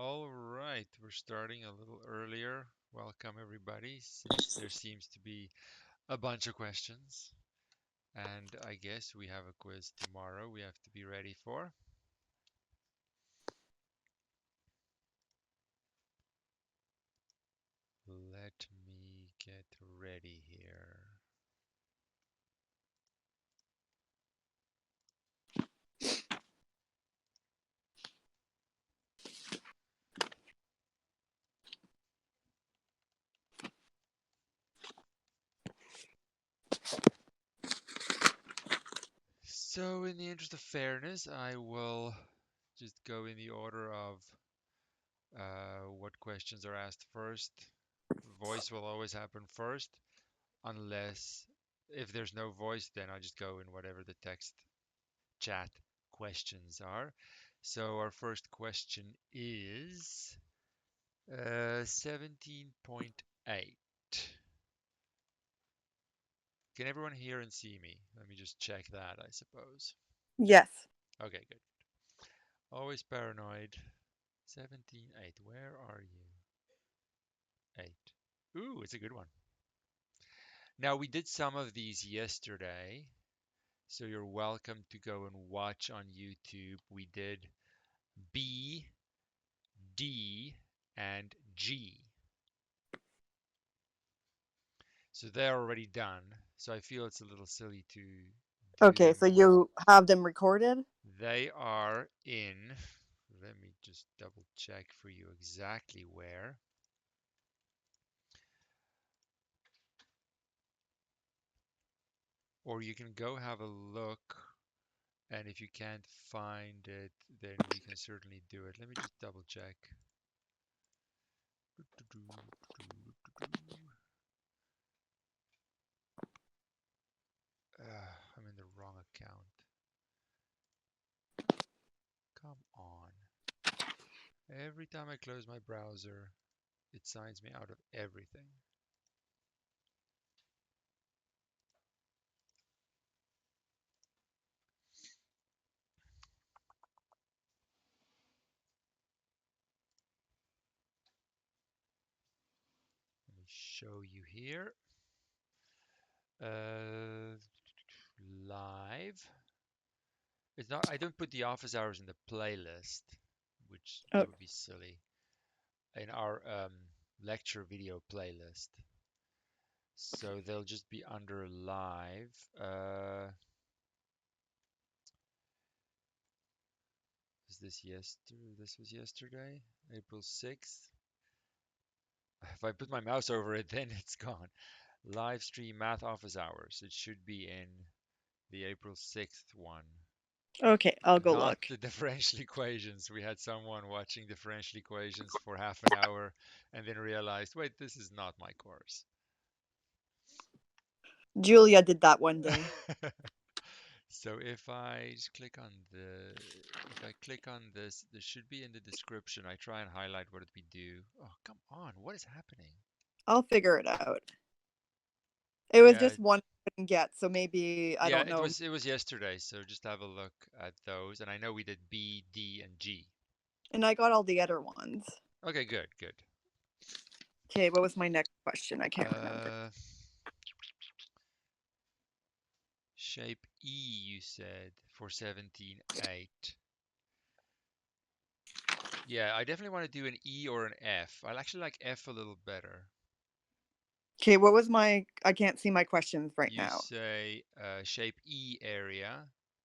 All right, we're starting a little earlier. Welcome, everybody, since there seems to be a bunch of questions. And I guess we have a quiz tomorrow we have to be ready for. Let me get ready here. So, in the interest of fairness, I will just go in the order of what questions are asked first. Voice will always happen first, unless if there's no voice, then I just go in whatever the text chat questions are. So our first question is 17.8. Can everyone hear and see me? Let me just check that, I suppose. Yes. Okay, good. Always paranoid. 17.8. Where are you? 8. Ooh, it's a good one. Now, we did some of these yesterday, so you're welcome to go and watch on YouTube. We did B, D, and G. So they're already done. So I feel it's a little silly to do Okay, them. so you have them recorded? They are in, let me just double check for you exactly where. Or you can go have a look. And if you can't find it, then we can certainly do it. Let me just double check. I'm in the wrong account. Come on. Every time I close my browser, it signs me out of everything. Let me show you here. Uh, Live. It's not. I don't put the office hours in the playlist, which Oh, that would be silly. In our lecture video playlist, so they'll just be under live. Is this yesterday? This was yesterday, April 6th. If I put my mouse over it, then it's gone. Live stream math office hours. It should be in the April 6th one. okay, I'll go Not look. the differential equations. We had someone watching differential equations for half an hour and then realized, wait, this is not my course. Julia did that one day. So if I just click on if I click on this should be in the description. I try and highlight what we do. Oh, come on. What is happening? I'll figure it out. It was Yeah, just one I couldn't get, so maybe I yeah, don't know. it was yesterday. So just have a look at those. And I know we did B, D, and G. And I got all the other ones. Okay, good, good. Okay, what was my next question? I can't remember. Uh, Shape E, you said, for 17.8. Yeah, I definitely want to do an E or an F. I actually like F a little better. Okay, what was my? I can't see my questions right You now. say shape E area,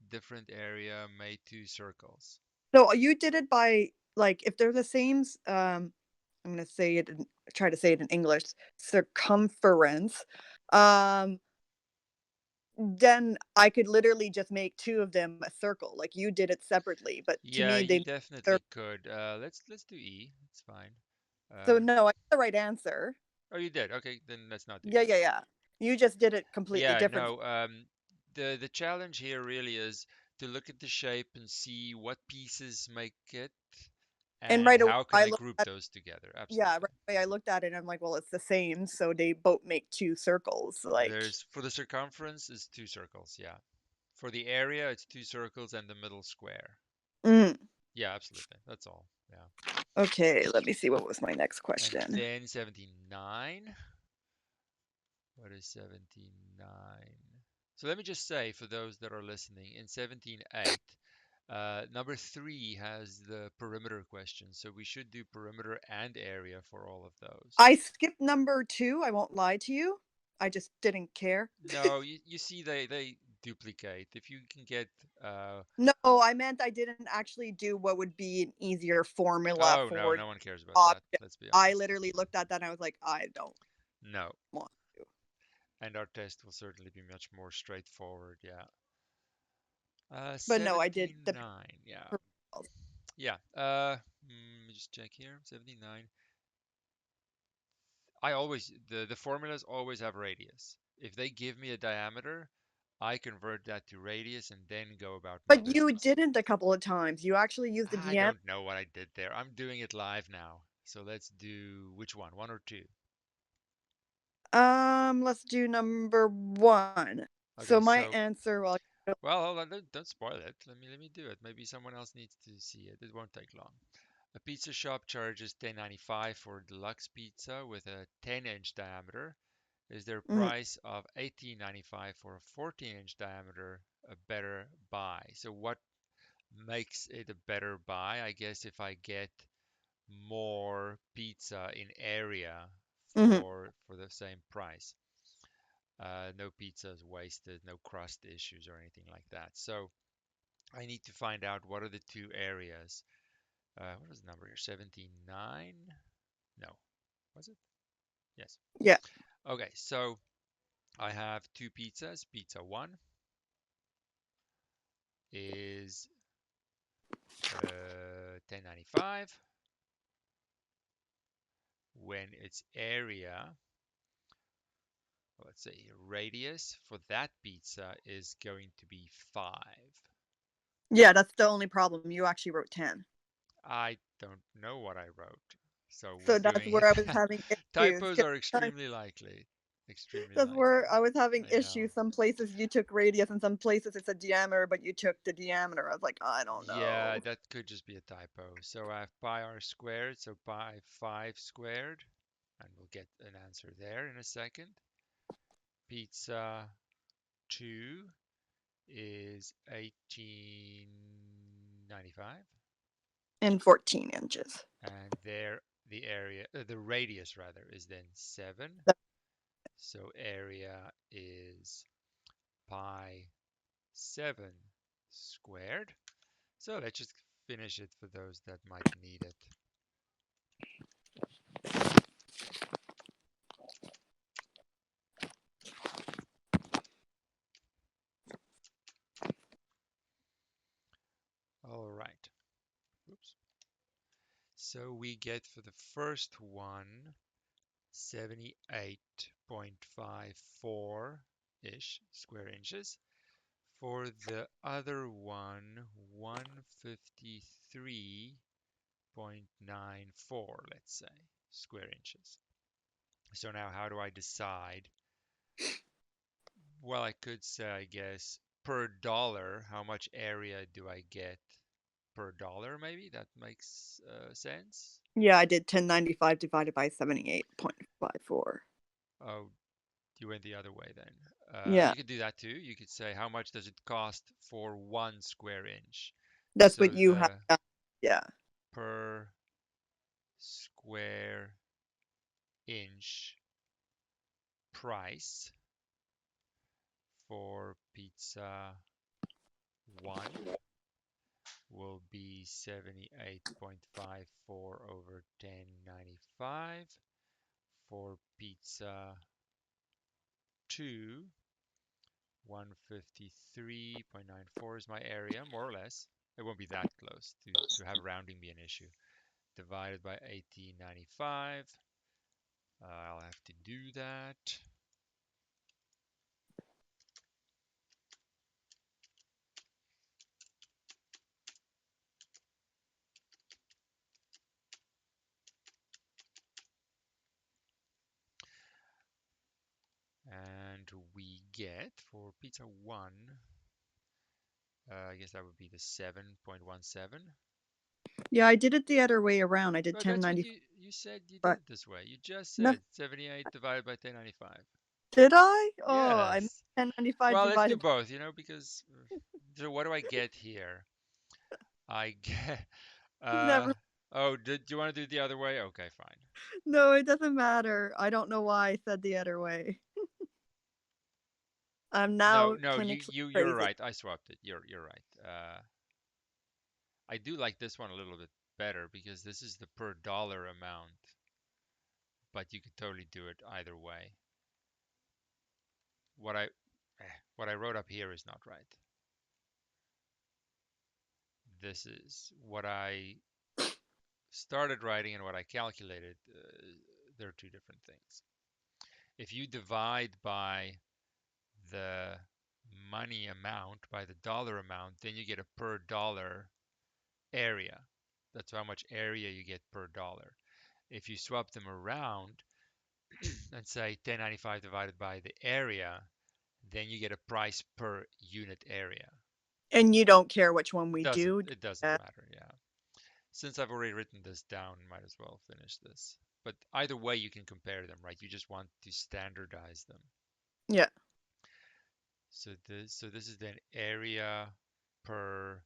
different area, made two circles. So you did it by like if they're the same. I'm gonna say it. Try to say it in English. Circumference. Um, then I could literally just make two of them a circle. Like you did it separately, but to Yeah, me you they definitely could. Let's do E. It's fine. so Um, no, I got the right answer. oh, you did. Okay, then let's not do Yeah, E. yeah, yeah. You just did it completely Yeah, different. no. The challenge here really is to look at the shape and see what pieces make it, And and right away how can I I looked group at those together. yeah, Absolutely. right away I looked at it and I'm like, well, it's the same, so they both make two circles. Like, There's for the circumference is two circles. Yeah. For the area, it's two circles and the middle square. mm, Yeah, absolutely. That's all. Yeah. Okay, let me see what was my next And question. then 79. What is 79? So let me just say for those that are listening, in 17.8, number 3 has the perimeter question. So we should do perimeter and area for all of those. I skipped number 2, I won't lie to you. I just didn't care. No, you see they duplicate. If you can get No, I meant I didn't actually do what would be an easier formula oh no, for no one cares about that. object. Let's be I honest. literally looked at that and I was like, I don't No. want to. And our test will certainly be much more straightforward. Yeah. But no, I did the 79. Yeah. parallels. Yeah. Let me just check here. 79. I always the formulas always have radius. If they give me a diameter, I convert that to radius and then go about my But you business. didn't a couple of times. You actually used the I diameter. don't know what I did there. I'm doing it live now. So let's do which one? One or two? Let's do number 1. So Okay, my so answer, well, well, hold on, don't spoil it. Let me do it. Maybe someone else needs to see it. It won't take long. A pizza shop charges 10.95 for deluxe pizza with a 10-inch diameter. Is their mm, price of 18.95 for a 14-inch diameter a better buy? So what makes it a better buy? I guess if I get more pizza in area mhm. for the same price. No pizza is wasted, no crust issues or anything like that. So I need to find out what are the two areas. What is the number here? 79? No, was it? Yes. Yeah. Okay, so I have two pizzas. Pizza one is 10.95 when its area, let's say radius for that pizza is going to be 5. Yeah, that's the only problem. You actually wrote 10. I don't know what I wrote, so we're So that's doing where it. I was having issues. Typos are extremely likely. Extremely That's where likely. I was having I know. issues. Some places you took radius and some places it's a diameter, but you took the diameter. I was like, I don't Yeah, know. that could just be a typo. So I have pi r squared, so pi 5 squared, and we'll get an answer there in a second. Pizza 2 is 18.95, In 14 inches. and there the area, the radius rather, is then 7. So area is pi 7 squared. So let's just finish it for those that might need it. All right. Oops. So we get for the first one 78.54-ish square inches. For the other one, 153.94, let's say, square inches. So now how do I decide? Well, I could say, I guess, per dollar, how much area do I get per dollar, maybe? That makes sense. Yeah, I did 1095 divided by 78.54. Oh, you went the other way then. Yeah, You could do that too. You could say, how much does it cost for 1 square inch? that's what So you have the done. Yeah. per square inch price for pizza 1 will be 78.54 over 10.95. For pizza 2, 153.94 is my area, more or less. It won't be that close to have rounding be an issue. Divided by 18.95. I'll have to do that. And we get for pizza 1, I guess that would be the 7.17. Yeah, I did it the other way around. I did But that's what 1095. you said you did But it this way. You just no, said 78 divided by 1095. did I? Oh, I meant Yes. 1095 Well, let's do divided. both, because so what do I get here? I get uh Never. oh, did you want to do it the other way? Okay, fine. No, it doesn't matter. I don't know why I said the other way. I'm No, now no, clinically you're crazy. right. I swapped it. You're right. I do like this one a little bit better because this is the per dollar amount, but you could totally do it either way. What I what I wrote up here is not right. This is what I started writing and what I calculated. They're two different things. If you divide by the money amount, by the dollar amount, then you get a per dollar area. That's how much area you get per dollar. If you swap them around and say 1095 divided by the area, then you get a price per unit area. And you don't care which one It we doesn't do. it doesn't matter, yeah. Since I've already written this down, might as well finish this. But either way you can compare them, right? You just want to standardize them. Yeah. So this is then area per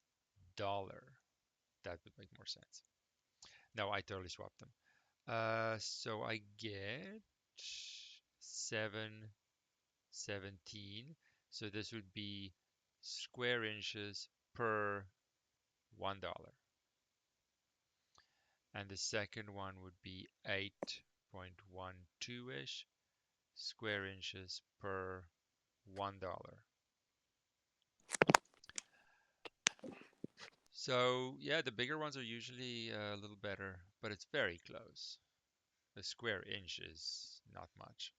dollar. That would make more sense. No, I totally swapped them. So I get 717. So this would be square inches per $1. And the second one would be 8.12-ish square inches per $1. So yeah, the bigger ones are usually a little better, but it's very close. A square inch is not much.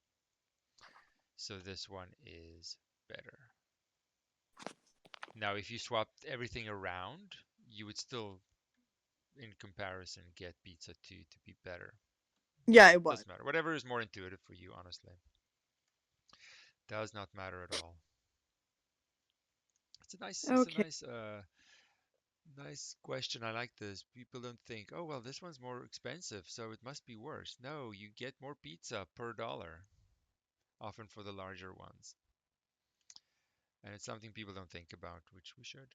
So this one is better. Now, if you swapped everything around, you would still, in comparison, get pizza 2 to be better. But Yeah, it was. doesn't matter. Whatever is more intuitive for you, honestly. Does not matter at all. It's a Okay. nice question. I like this. People don't think, oh, well, this one's more expensive, so it must be worse. No, you get more pizza per dollar, often for the larger ones. And it's something people don't think about, which we should.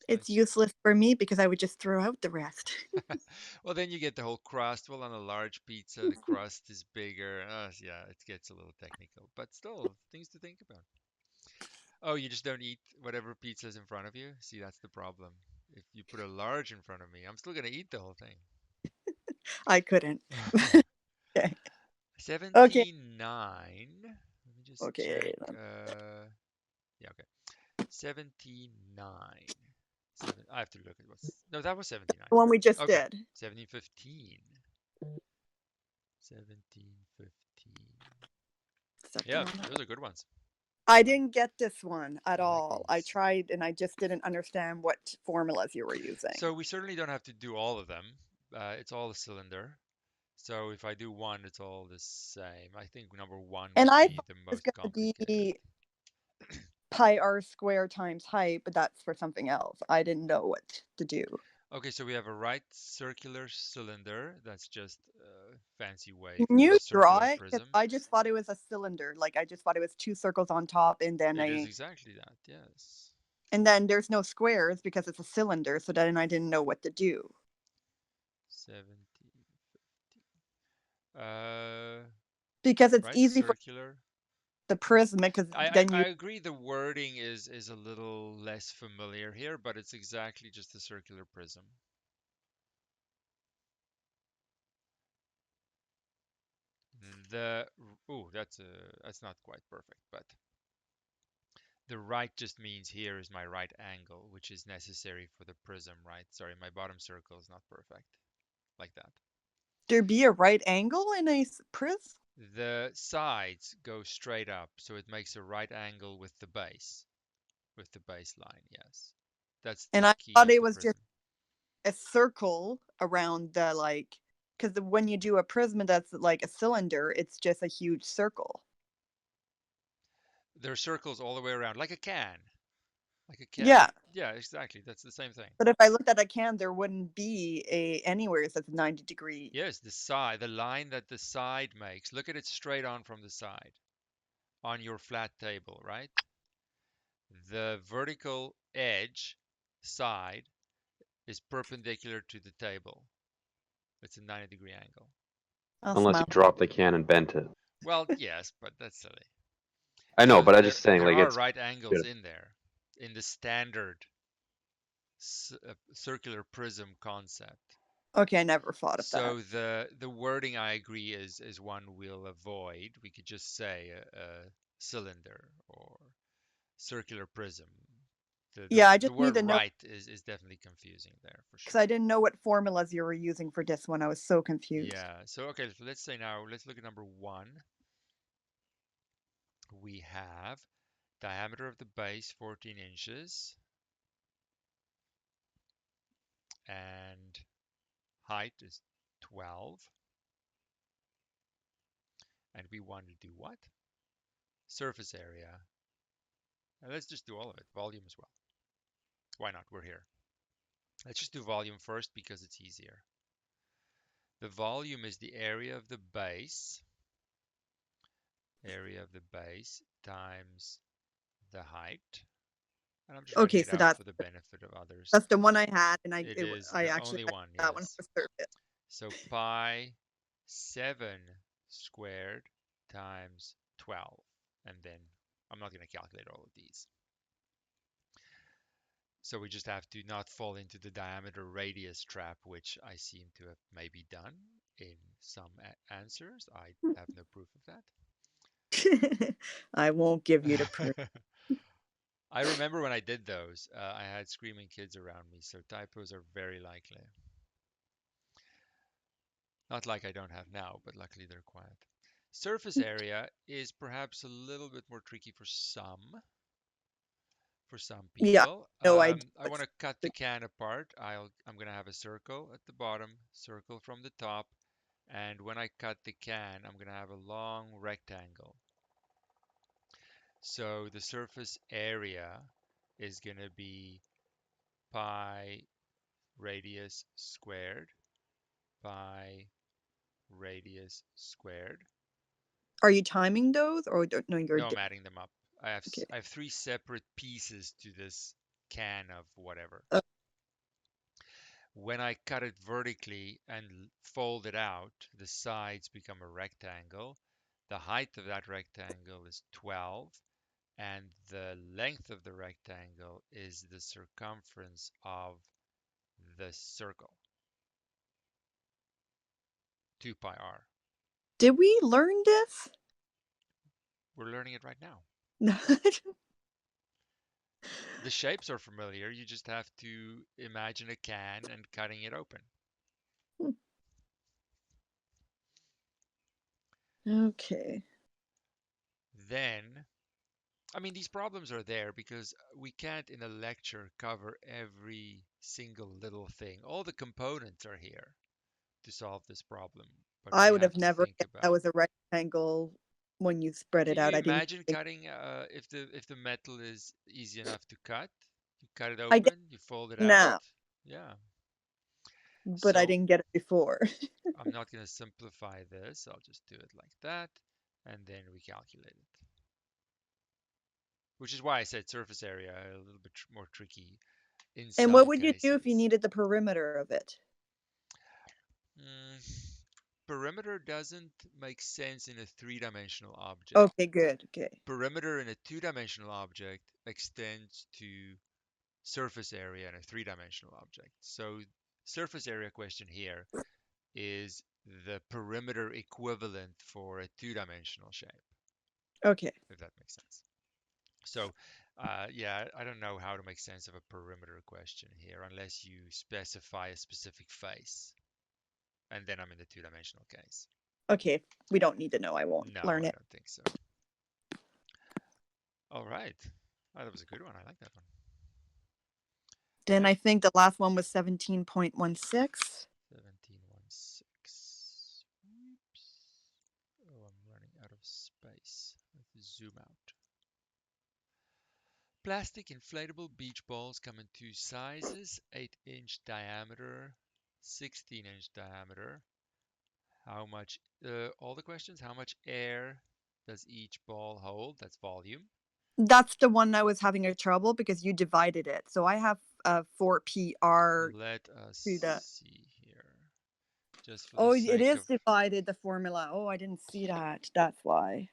It's It's nice. useless for me because I would just throw out the rest. Well, then you get the whole crust. Well, on a large pizza, the crust is bigger. Yeah, it gets a little technical, but still, things to think about. Oh, you just don't eat whatever pizza is in front of you? See, that's the problem. If you put a large in front of me, I'm still gonna eat the whole thing. I couldn't. Okay. Okay. 79. Let me just Okay. check. Yeah, okay. 79. I have to look at what's. No, that was 79. The one we just Okay. did. 1715. 1715. Second Yeah, one. those are good ones. I didn't get this one at I like all. I these. tried and I just didn't understand what formulas you were using. So we certainly don't have to do all of them. It's all a cylinder. So if I do one, it's all the same. I think number one And must I be thought the it was most going to complicated. be pi r squared times height, but that's for something else. I didn't know what to do. Okay, so we have a right circular cylinder. That's just a fancy way Can for a you draw circular it? Because prism. I just thought it was a cylinder. Like I just thought it was two circles on top, It is exactly that, yes. and then there's no squares because it's a cylinder. So then I didn't know what to do 17. Uh, because it's right easy for circular. the prism because then I you agree the wording is a little less familiar here, but it's exactly just a circular prism. The oh, that's not quite perfect, but the right just means here is my right angle, which is necessary for the prism, right? Sorry, my bottom circle is not perfect, like that. there be a right angle in a prism. The sides go straight up, so it makes a right angle with the baseline, yes. That's the And I key thought of it the was just prism. a circle around the like because when you do a prism that's like a cylinder, it's just a huge circle. There are circles all the way around, like a can. Like a can. Yeah, Yeah, exactly. That's the same thing. but if I looked at a can, there wouldn't be a anywhere that's 90-degree. Yes, the side, the line that the side makes. Look at it straight on from the side on your flat table, right? The vertical edge side is perpendicular to the table. It's a 90-degree angle. I'll Unless you smile. drop the can and bent it. Well, yes, but that's silly. I know, So but I'm there just saying, there like, are it's right angles good. in there in the standard circular prism concept. Okay, I never thought of that. So the wording I agree is one we'll avoid. We could just say a cylinder or circular prism. Yeah, I The just need word to know right is definitely confusing there for because I sure. didn't know what formulas you were using for this one. I was so confused. Yeah. So okay, so let's say now let's look at number one. We have diameter of the base 14 inches and height is 12. And we want to do what? Surface area. And let's just do all of it. Volume as well. Why not? We're here. Let's just do volume first because it's easier. The volume is the area of the base times the height. And I'm just writing Okay, it so out that's for the benefit of others. that's the one I had, and It is I the actually only had one, that one yes. for surface. So pi 7 squared times 12. And then I'm not going to calculate all of these. So we just have to not fall into the diameter radius trap, which I seem to have maybe done in some answers. I have no proof of I won't give you the proof. that. I remember when I did those, I had screaming kids around me, so typos are very likely. Not like I don't have now, but luckily they're quiet. Surface area is perhaps a little bit more tricky for some Yeah, people. no idea. I want to cut the can apart. I'm going to have a circle at the bottom, circle from the top, and when I cut the can, I'm going to have a long rectangle. So the surface area is going to be pi radius squared, pi radius squared. Are you timing those, or no? You're No, I'm adding them up. okay. I have three separate pieces to this can of whatever. Uh, When I cut it vertically and fold it out, the sides become a rectangle. The height of that rectangle is 12, and the length of the rectangle is the circumference of the circle, 2 pi r. did we learn this? We're learning it right now. No. The shapes are familiar. You just have to imagine a can and cutting it open. Okay. Then, I mean, these problems are there because we can't in a lecture cover every single little thing. All the components are here to solve this problem, but I we would have have to never think guessed that about. was a rectangle when you spread it Can you out. I didn't imagine think. cutting if the metal is easy enough to cut? You cut it I get open, you fold it it out. now, Yeah. but I So didn't get it before. I'm not going to simplify this. I'll just do it like that, and then we calculate it. Which is why I said surface area a little bit more tricky in And what some would you do if you cases. needed the perimeter of it? Mm, perimeter doesn't make sense in a three-dimensional object. Okay, good. Okay. Perimeter in a two-dimensional object extends to surface area in a three-dimensional object. So surface area question here is the perimeter equivalent for a two-dimensional shape, Okay. if that makes sense. So, yeah, I don't know how to make sense of a perimeter question here unless you specify a specific face. And then I'm in the two-dimensional case. Okay. We don't need to know. I won't No, learn I it. don't think so. All right. Oh, that was a good one. I like that one. Then Right. I think the last one was 17.16. 1716. Oops. Oh, I'm running out of space. Let's zoom out. Plastic inflatable beach balls come in two sizes, 8-inch diameter, 16-inch diameter. How much, all the questions, how much air does each ball hold? That's volume. That's the one I was having a trouble because you divided it. So I have 4PR Let to the. us see here. Just for the Oh, it sake is of, divided, the formula. Oh, I didn't see that. That's why.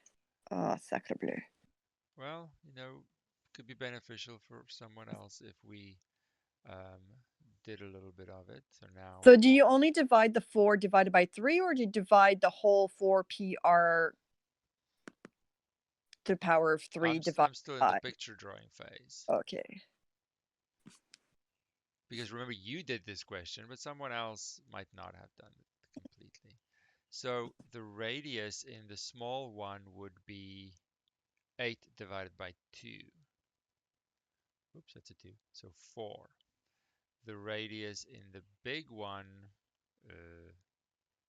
Sacre bleu. well, could be beneficial for someone else if we um, did a little bit of it. So now So do you only divide the 4 divided by 3, or do you divide the whole 4PR to the power of 3 divided I'm still in the by 5? picture drawing phase. Okay. Because remember, you did this question, but someone else might not have done it completely. So the radius in the small one would be 8 divided by 2. Oops, that's a 2. So 4. The radius in the big one, uh,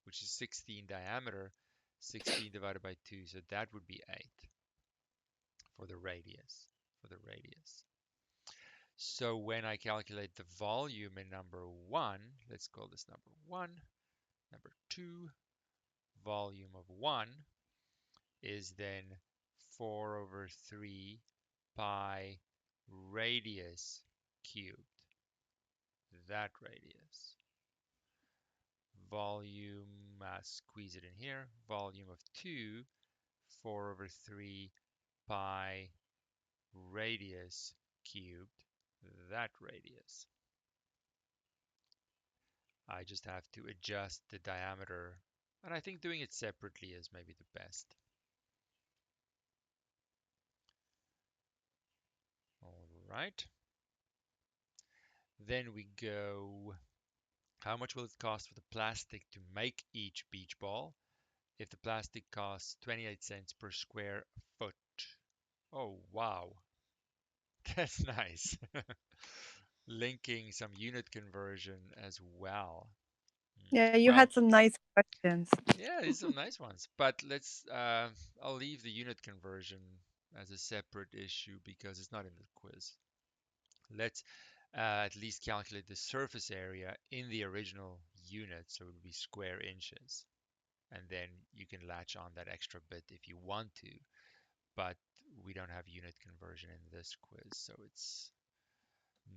which is 16 diameter, 16 divided by 2. So that would be 8 for the radius. For the radius. So when I calculate the volume in number 1, let's call this number 1. Number 2, volume of 1 is then 4 over 3 pi radius cubed. That radius. Volume, squeeze it in here. Volume of 2, 4 over 3 pi radius cubed. That radius. I just have to adjust the diameter, and I think doing it separately is maybe the best. All right. Then we go, how much will it cost for the plastic to make each beach ball if the plastic costs 28 cents per square foot? Oh, wow. That's nice. Linking some unit conversion as well. Yeah, you Well, had some nice questions. yeah, these are some nice ones. But I'll leave the unit conversion as a separate issue because it's not in the quiz. Let's at least calculate the surface area in the original unit, so it would be square inches. And then you can latch on that extra bit if you want to, but we don't have unit conversion in this quiz, so it's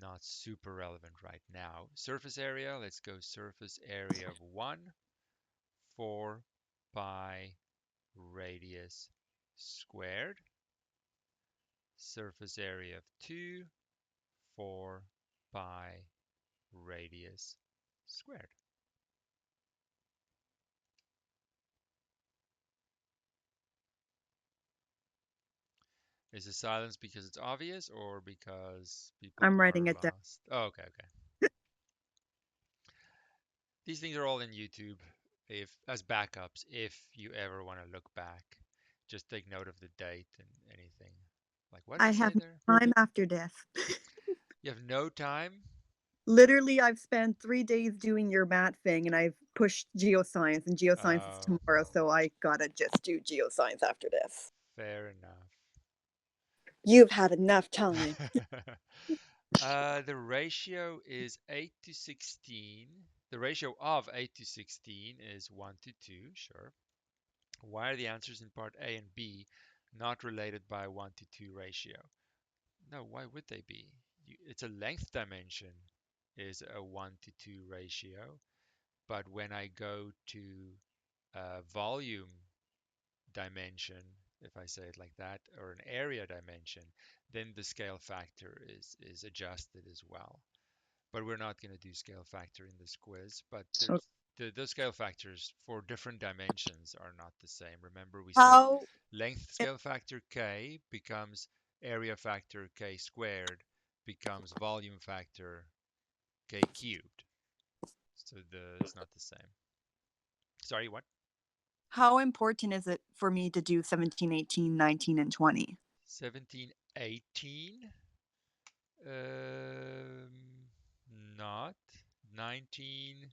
not super relevant right now. Surface area, let's go surface area of 1, 4 pi radius squared. Surface area of 2, 4 pi radius squared. Is the silence because it's obvious or because people I'm are writing it down. lost? Oh, okay, okay. These things are all in YouTube if as backups if you ever want to look back. Just take note of the date and anything. Like, what did I I say have no there? time after this. You have no time? Literally, I've spent 3 days doing your math thing, and I've pushed geoscience, and geoscience is Oh, tomorrow, so I gotta just do geoscience after this. fair enough. You've had enough time. The ratio is 8 to 16. The ratio of 8 to 16 is 1 to 2, sure. Why are the answers in part A and B not related by 1 to 2 ratio? No, why would they be? It's a length dimension is a 1 to 2 ratio, but when I go to volume dimension, if I say it like that, or an area dimension, then the scale factor is adjusted as well. But we're not going to do scale factor in this quiz, but Okay. the scale factors for different dimensions are not the same. Remember, we said How length scale factor k becomes area factor k squared becomes volume factor k cubed. So it's not the same. Sorry, what? how important is it for me to do 17, 18, 19, and 20? 17, 18? Um, not. 19.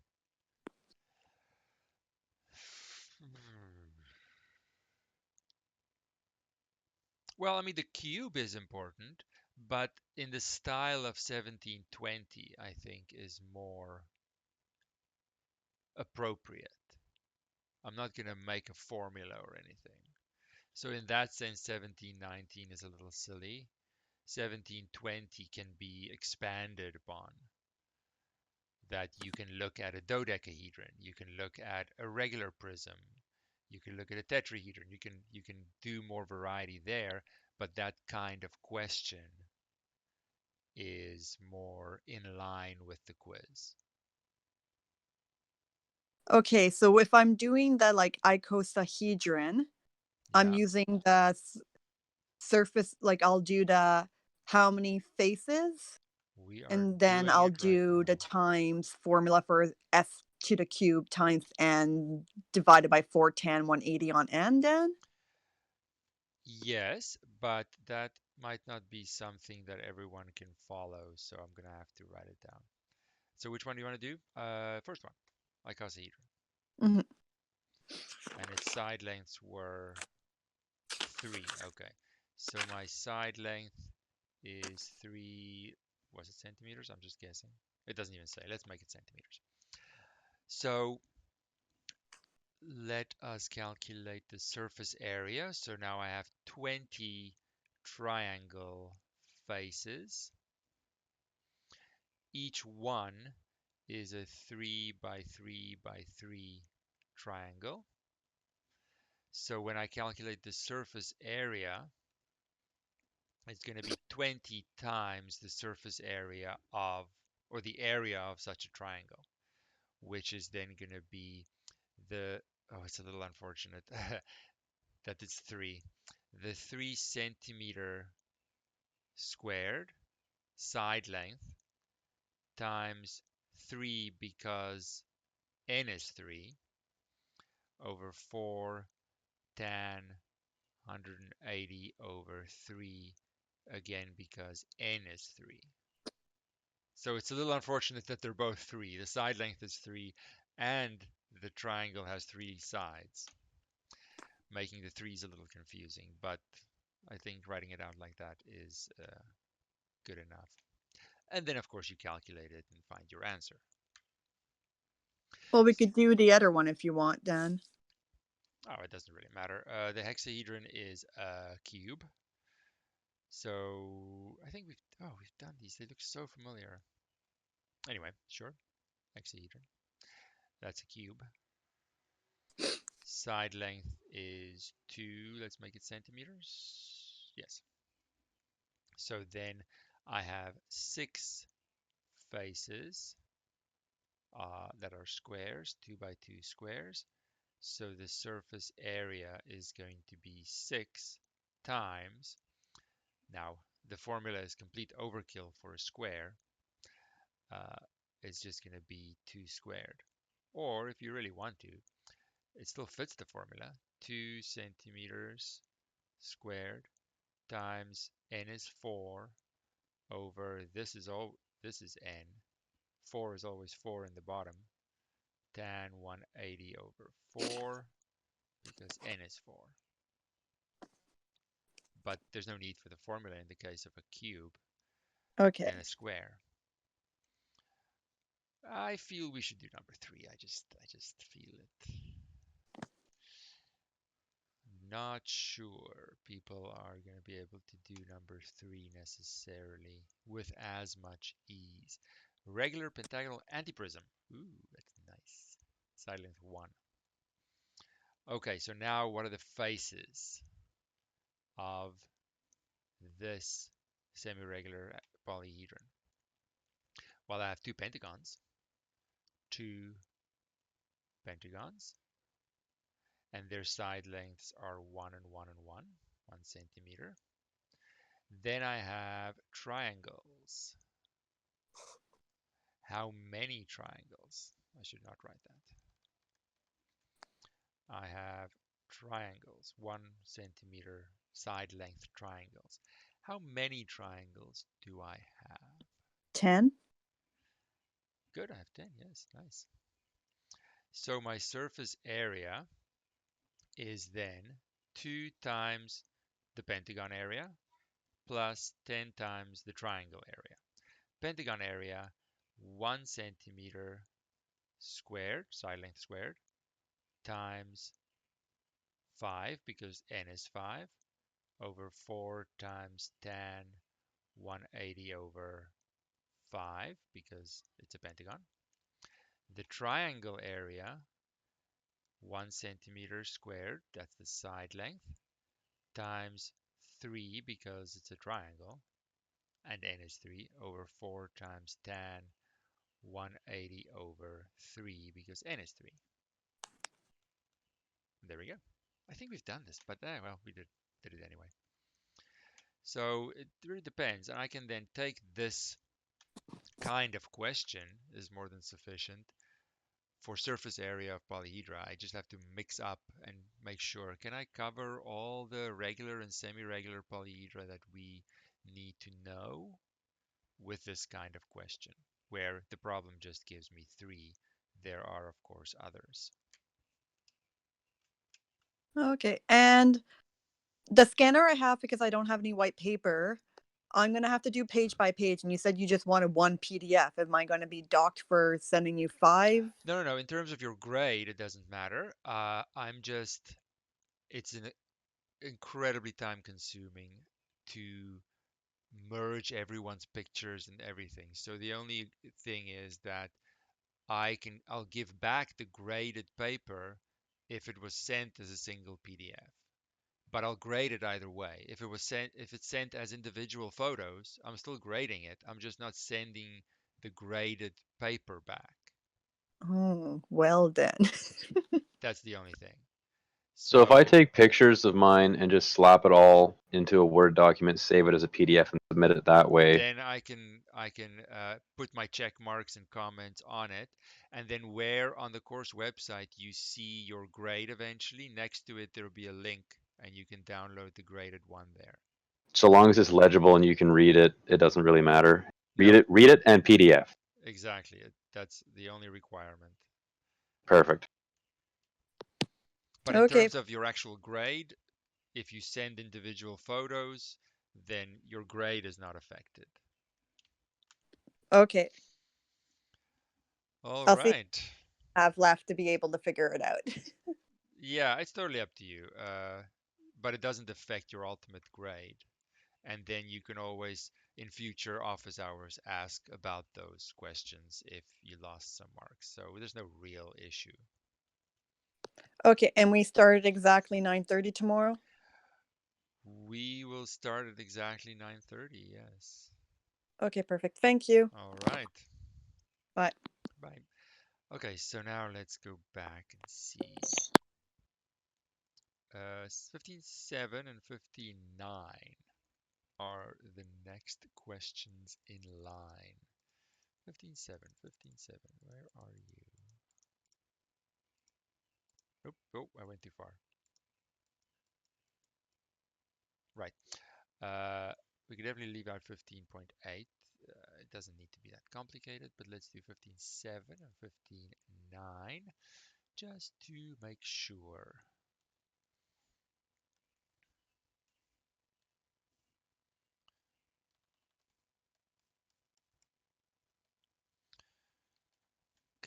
Well, I mean, the cube is important, but in the style of 1720, I think is more appropriate. I'm not going to make a formula or anything. So in that sense, 1719 is a little silly. 1720 can be expanded upon. That you can look at a dodecahedron, you can look at a regular prism, you can look at a tetrahedron, you can do more variety there, but that kind of question is more in line with the quiz. Okay, so if I'm doing the like icosahedron, I'm Yeah, using the surface, like I'll do the how many faces, we are and then doing I'll it right do the now. times formula for s to the cube times n divided by 4 tan 180 on n then? Yes, but that might not be something that everyone can follow, so I'm gonna have to write it down. So which one do you want to do? First one, icosahedron, Mhm. and its side lengths were 3. Okay. So my side length is 3, was it centimeters? I'm just guessing. It doesn't even say. Let's make it centimeters. So let us calculate the surface area. So now I have 20 triangle faces. Each one is a 3 by 3 by 3 triangle. So when I calculate the surface area, it's going to be 20 times the surface area of, or the area of such a triangle, which is then going to be the, oh, it's a little unfortunate that it's 3. The 3 centimeter squared side length times 3 because n is 3 over 4 tan 180 over 3 again because n is 3. So it's a little unfortunate that they're both 3. The side length is 3 and the triangle has 3 sides, making the 3's a little confusing, but I think writing it out like that is good enough. And then, of course, you calculate it and find your answer. Well, we could do the other one if you want, Dan. Oh, it doesn't really matter. The hexahedron is a cube. So I think we've done these. They look so familiar. Anyway, sure. Hexahedron. That's a cube. Side length is 2. Let's make it centimeters. Yes. So then I have 6 faces that are squares, 2 by 2 squares. So the surface area is going to be 6 times. Now, the formula is complete overkill for a square. Uh, it's just going to be 2 squared. Or if you really want to, it still fits the formula. 2 centimeters squared times n is 4 over this is n. 4 is always 4 in the bottom. Tan 180 over 4 because n is 4. But there's no need for the formula in the case of a cube Okay. and a square. I feel we should do number 3. I just feel it. Not sure people are going to be able to do number 3 necessarily with as much ease. Regular pentagonal antiprism. Ooh, that's nice. Side length 1. Okay, so now what are the faces of this semi-regular polyhedron? Well, I have 2 pentagons. 2 pentagons. And their side lengths are 1 and 1 and 1 centimeter. Then I have triangles. How many triangles? I should not write that. I have triangles, 1 centimeter side length triangles. How many triangles do I have? 10. Good, I have 10. Yes, nice. So my surface area is then 2 times the pentagon area plus 10 times the triangle area. Pentagon area, 1 centimeter squared, side length squared, times 5, because n is 5, over 4 times tan 180 over 5, because it's a pentagon. The triangle area, 1 centimeter squared, that's the side length, times 3, because it's a triangle, and n is 3, over 4 times tan 180 over 3, because n is 3. There we go. I think we've done this, but well, we did it anyway. So it really depends. And I can then take this kind of question is more than sufficient for surface area of polyhedra. I just have to mix up and make sure, can I cover all the regular and semi-regular polyhedra that we need to know with this kind of question, where the problem just gives me 3. There are, of course, others. Okay, and the scanner I have, because I don't have any white paper, I'm going to have to do page by page. And you said you just wanted one PDF. Am I going to be docked for sending you 5? No. In terms of your grade, it doesn't matter. It's incredibly time consuming to merge everyone's pictures and everything. So the only thing is that I'll give back the graded paper if it was sent as a single PDF. But I'll grade it either way. If it's sent as individual photos, I'm still grading it. I'm just not sending the graded paper back. Oh, well then. That's the only thing. So if I So take pictures of mine and just slap it all into a Word document, save it as a PDF, and submit it that way, then I can put my check marks and comments on it, and then where on the course website you see your grade eventually, next to it there'll be a link, and you can download the graded one there. so long as it's legible and you can read it, it doesn't really matter. No, Read it, and PDF. exactly. That's the only requirement. Perfect. But in Okay. terms of your actual grade, if you send individual photos, then your grade is not affected. Okay. All I'll see right. what I have left to be able to figure it out. Yeah, it's totally up to you. But it doesn't affect your ultimate grade. And then you can always, in future office hours, ask about those questions if you lost some marks. So there's no real issue. Okay, and we start at exactly 9:30 tomorrow? We will start at exactly 9:30, yes. Okay, perfect. Thank you. All right. Bye. Bye. Okay, so now let's go back and see. 15.7 and 15.9 are the next questions in line. 15.7, 15.7, where are you? Oh, I went too far. Right. We could definitely leave out 15.8. It doesn't need to be that complicated, but let's do 15.7 and 15.9 just to make sure.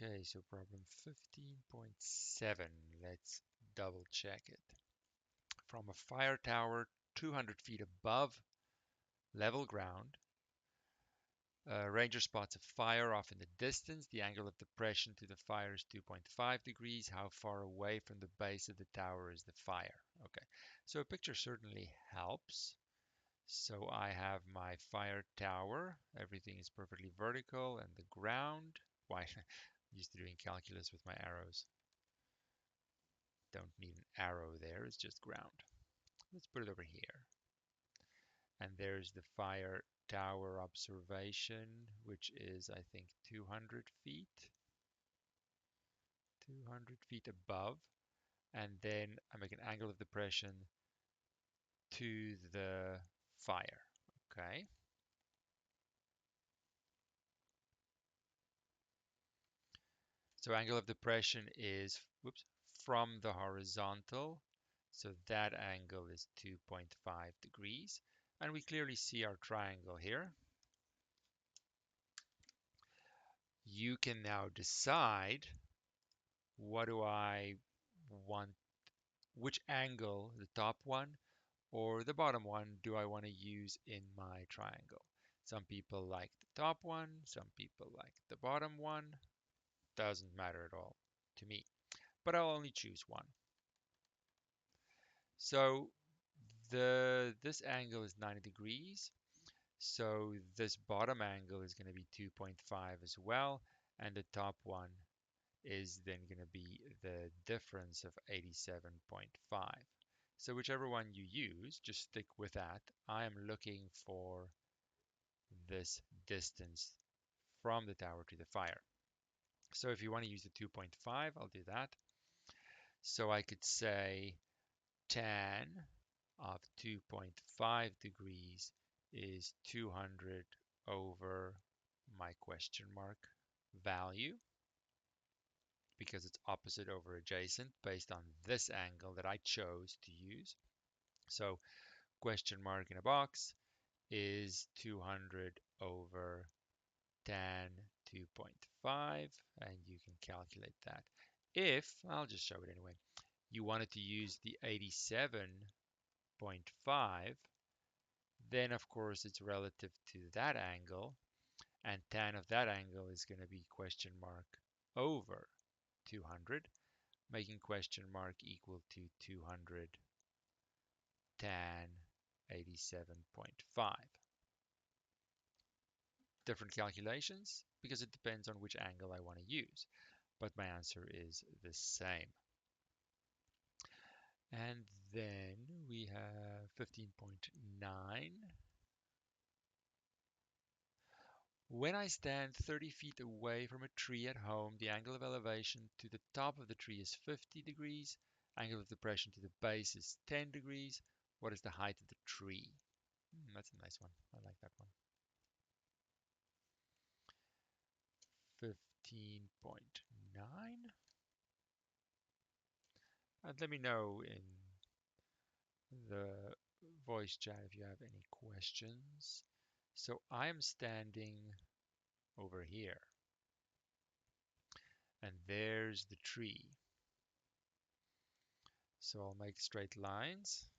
Okay, so problem 15.7. Let's double check it. From a fire tower 200 feet above level ground, ranger spots a fire off in the distance. The angle of depression to the fire is 2.5 degrees. How far away from the base of the tower is the fire? Okay, so a picture certainly helps. So I have my fire tower. Everything is perfectly vertical, and the ground. Why? I'm used to doing calculus with my arrows. Don't need an arrow there, it's just ground. Let's put it over here. And there's the fire tower observation, which is, I think, 200 feet. 200 feet above. And then I make an angle of depression to the fire. Okay. So angle of depression is, whoops, from the horizontal. So that angle is 2.5 degrees. And we clearly see our triangle here. You can now decide, what do I want, which angle, the top one or the bottom one, do I want to use in my triangle? Some people like the top one, some people like the bottom one. Doesn't matter at all to me, but I'll only choose one. So this angle is 90 degrees. So this bottom angle is going to be 2.5 as well, and the top one is then going to be the difference of 87.5. So whichever one you use, just stick with that. I am looking for this distance from the tower to the fire. So if you want to use the 2.5, I'll do that. So I could say tan of 2.5 degrees is 200 over my question mark value, because it's opposite over adjacent based on this angle that I chose to use. So question mark in a box is 200 over tan 2.5, and you can calculate that. If, I'll just show it anyway, you wanted to use the 87.5, then of course it's relative to that angle, and tan of that angle is going to be question mark over 200, making question mark equal to 200 tan 87.5. Different calculations because it depends on which angle I want to use, but my answer is the same. And then we have 15.9. When I stand 30 feet away from a tree at home, the angle of elevation to the top of the tree is 50 degrees. Angle of depression to the base is 10 degrees. What is the height of the tree? That's a nice one. I like that one. 15.9. And let me know in the voice chat if you have any questions. So I am standing over here, and there's the tree. So I'll make straight lines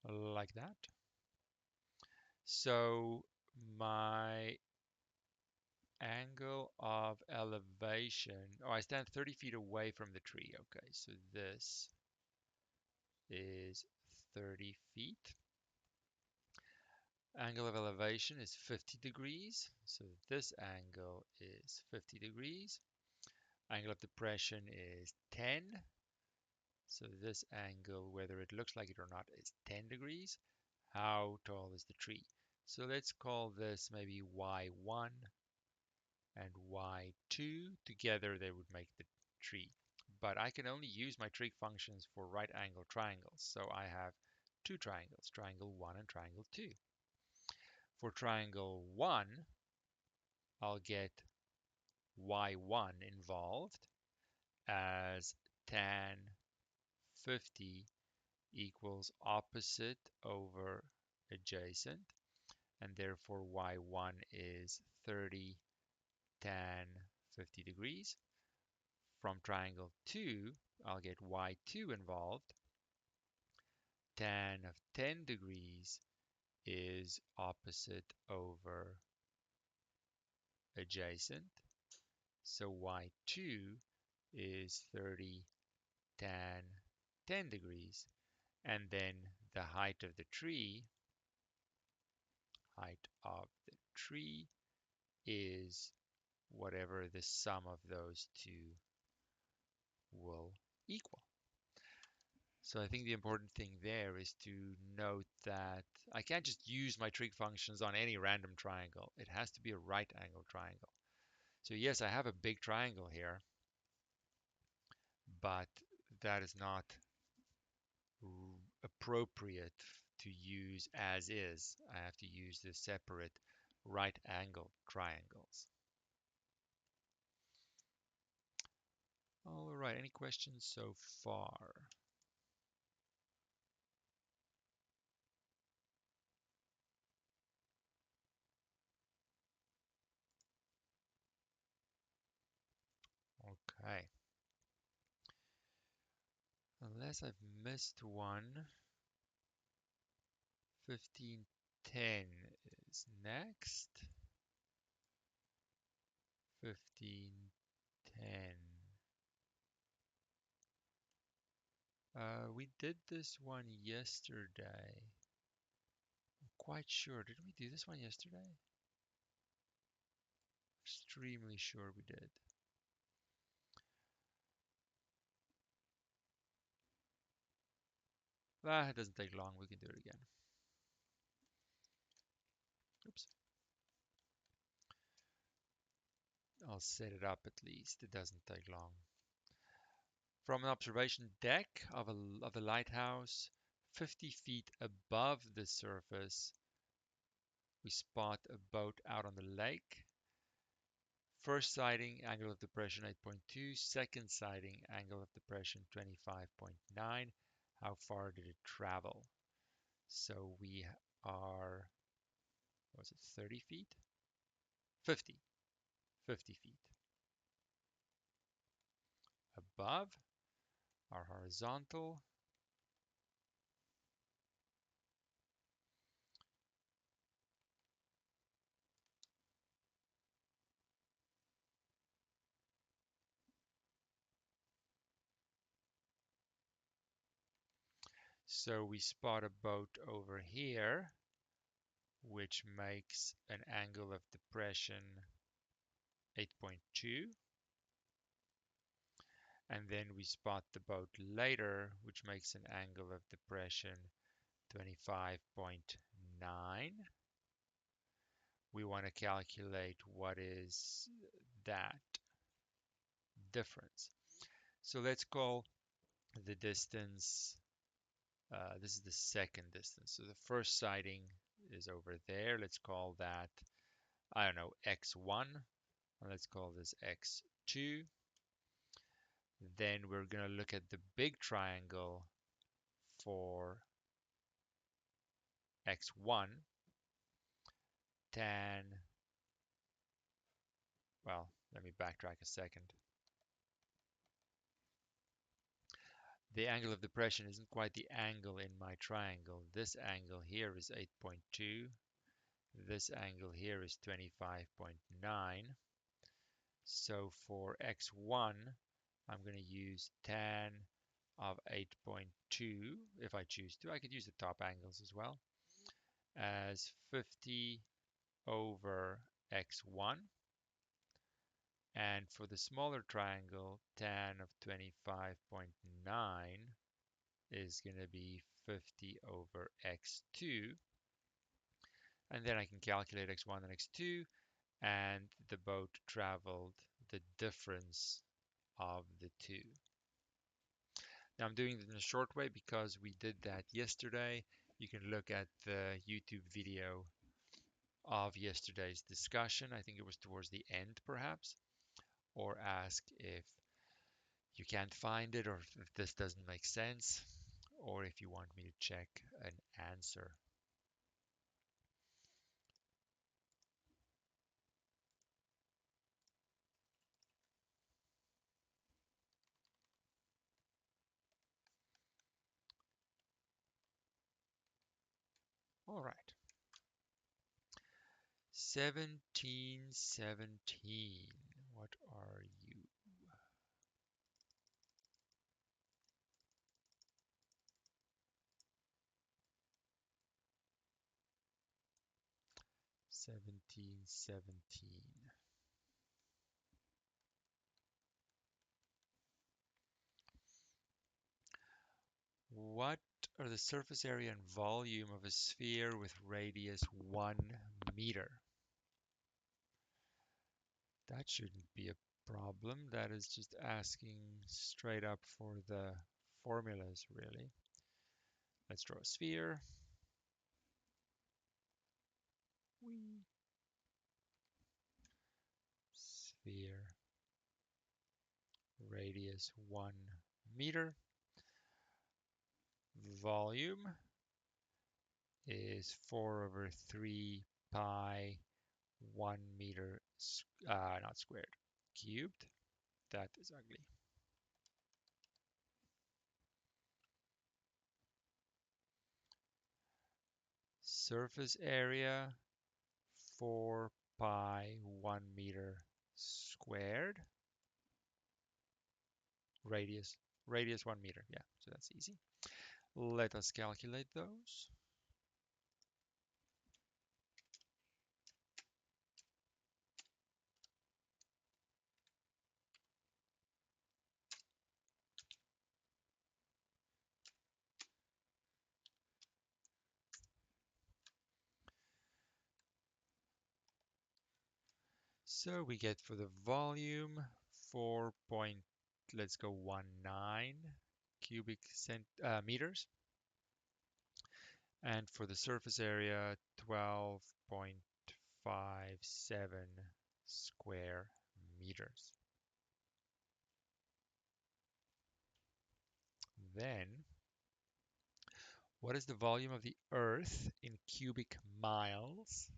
like that. So my angle of elevation, oh, I stand 30 feet away from the tree. Okay, so this is 30 feet. Angle of elevation is 50 degrees. So this angle is 50 degrees. Angle of depression is 10. So this angle, whether it looks like it or not, is 10 degrees. How tall is the tree? So let's call this maybe y1 and y2. Together they would make the tree. But I can only use my trig functions for right angle triangles. So I have two triangles, triangle 1 and triangle 2. For triangle 1, I'll get y1 involved as tan 50 equals opposite over adjacent, and therefore y1 is 30 tan 50 degrees. From triangle 2, I'll get y2 involved. Tan of 10 degrees is opposite over adjacent, so y2 is 30 tan 10 degrees. And then the height of the tree, is whatever the sum of those two will equal. So I think the important thing there is to note that I can't just use my trig functions on any random triangle. It has to be a right angle triangle. So yes, I have a big triangle here, but that is not appropriate to use as is. I have to use the separate right angle triangles. All right, any questions so far? Okay. Unless I've missed one, 1510 is next. 1510. We did this one yesterday. I'm quite sure. Did we do this one yesterday? Extremely sure we did. Ah, it doesn't take long. We can do it again. Oops. I'll set it up at least. It doesn't take long. From an observation deck of a lighthouse, 50 feet above the surface, we spot a boat out on the lake. First sighting, angle of depression 8.2. Second sighting, angle of depression 25.9. How far did it travel? So we are, what was it, 30 feet? 50. 50 feet above our horizontal. So we spot a boat over here, which makes an angle of depression 8.2. And then we spot the boat later, which makes an angle of depression 25.9. We want to calculate what is that difference. So let's call the distance, this is the second distance. So the first sighting is over there. Let's call that, I don't know, x1. And let's call this x2. Then we're going to look at the big triangle for x1, tan, well, let me backtrack a second. The angle of depression isn't quite the angle in my triangle. This angle here is 8.2. This angle here is 25.9. So for x1, I'm going to use tan of 8.2 if I choose to. I could use the top angles as well as 50 over x1. And for the smaller triangle, tan of 25.9 is going to be 50 over x2. And then I can calculate x1 and x2, and the boat traveled the difference of the two. Now I'm doing it in a short way because we did that yesterday. You can look at the YouTube video of yesterday's discussion. I think it was towards the end, perhaps, or ask if you can't find it or if this doesn't make sense, or if you want me to check an answer. All right. 1717. What are you? 1717. What are the surface area and volume of a sphere with radius 1 meter? That shouldn't be a problem. That is just asking straight up for the formulas, really. Let's draw a sphere. Whee. Sphere. radius 1 meter. Volume is 4 over 3 pi 1 meter, not squared, cubed. That is ugly. Surface area 4 pi 1 meter squared. Radius, radius 1 meter. Yeah, so that's easy. Let us calculate those. So we get for the volume 4 point, let's go 19 cubic meters. And for the surface area, 12.57 square meters. Then, what is the volume of the Earth in cubic miles?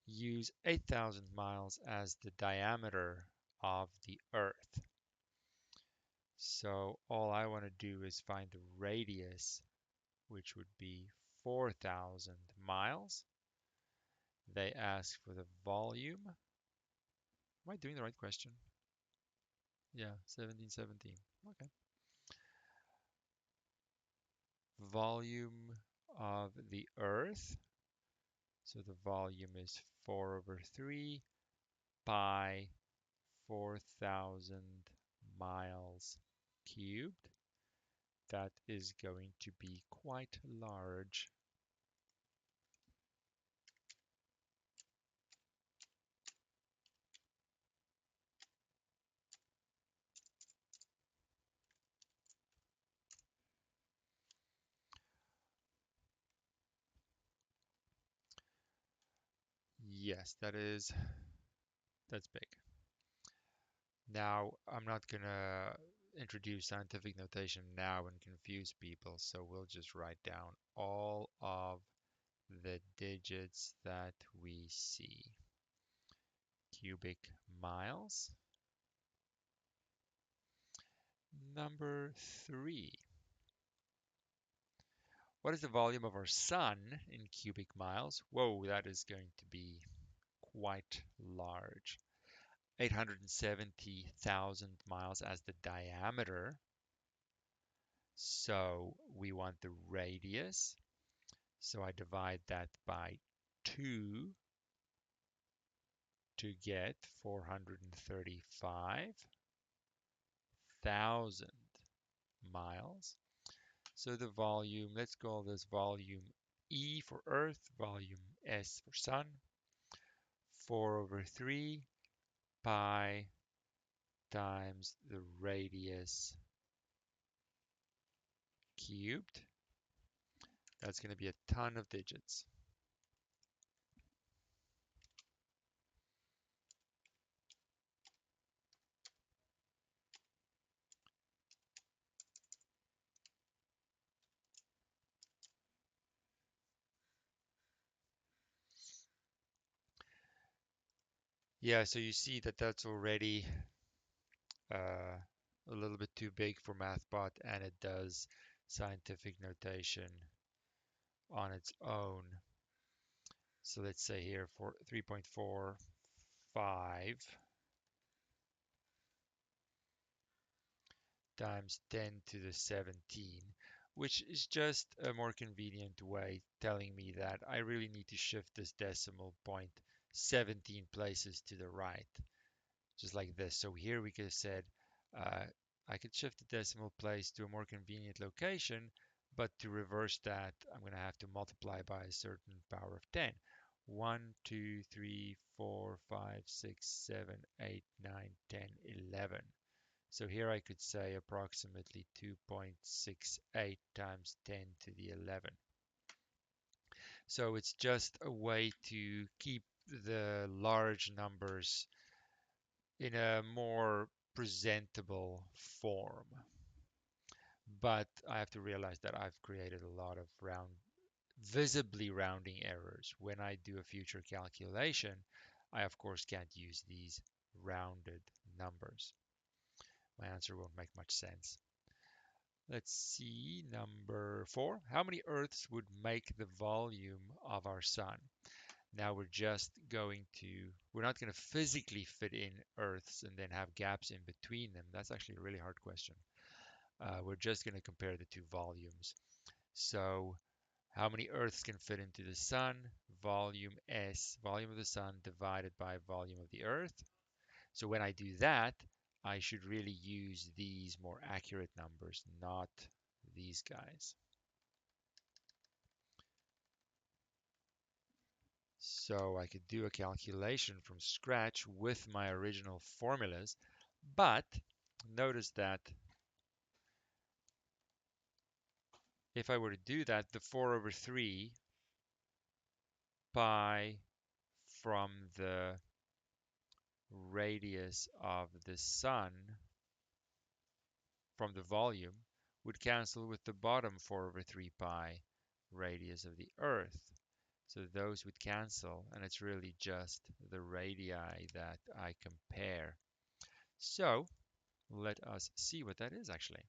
Use 8,000 miles as the diameter of the Earth. So all I want to do is find the radius, which would be 4,000 miles. They ask for the volume. Am I doing the right question? Yeah, 1717. Okay. Volume of the Earth. So the volume is 4 over 3 pi 4,000 miles cubed. That is going to be quite large. Yes, that's big. Now, I'm not gonna introduce scientific notation now and confuse people, so we'll just write down all of the digits that we see. Cubic miles. Number 3. What is the volume of our sun in cubic miles? Whoa, that is going to be quite large. 870,000 miles as the diameter. So we want the radius. So I divide that by 2 to get 435,000 miles. So the volume, let's call this volume E for Earth, volume S for Sun. 4 over 3 pi times the radius cubed. That's going to be a ton of digits. Yeah, so you see that that's already a little bit too big for MathBot, and it does scientific notation on its own. So let's say here for 3.45 times 10 to the 17, which is just a more convenient way telling me that I really need to shift this decimal point 17 places to the right, just like this. So here we could have said, uh, I could shift the decimal place to a more convenient location, but to reverse that, I'm going to have to multiply by a certain power of 10. 1, 2, 3, 4, 5, 6, 7, 8, 9, 10, 11. So here I could say approximately 2.68 times 10 to the 11. So it's just a way to keep the large numbers in a more presentable form. But I have to realize that I've created a lot of visibly rounding errors. When I do a future calculation, I of course can't use these rounded numbers. My answer won't make much sense. Let's see, number 4. How many Earths would make the volume of our sun? Now we're not going to physically fit in Earths and then have gaps in between them. That's actually a really hard question. We're just going to compare the two volumes. So how many Earths can fit into the sun? Volume S, volume of the sun divided by volume of the Earth. So when I do that, I should really use these more accurate numbers, not these guys. So I could do a calculation from scratch with my original formulas, but notice that if I were to do that, the 4 over 3 pi from the radius of the sun from the volume would cancel with the bottom 4 over 3 pi radius of the Earth. So those would cancel, and it's really just the radii that I compare. So let us see what that is actually.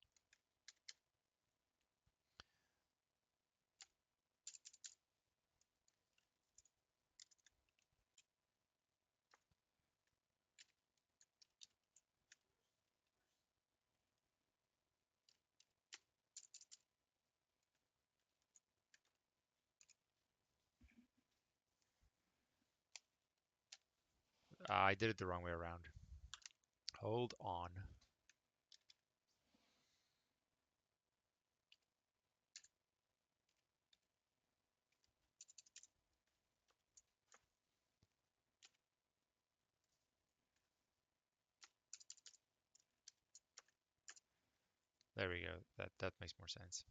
I did it the wrong way around. Hold on. There we go. That makes more sense.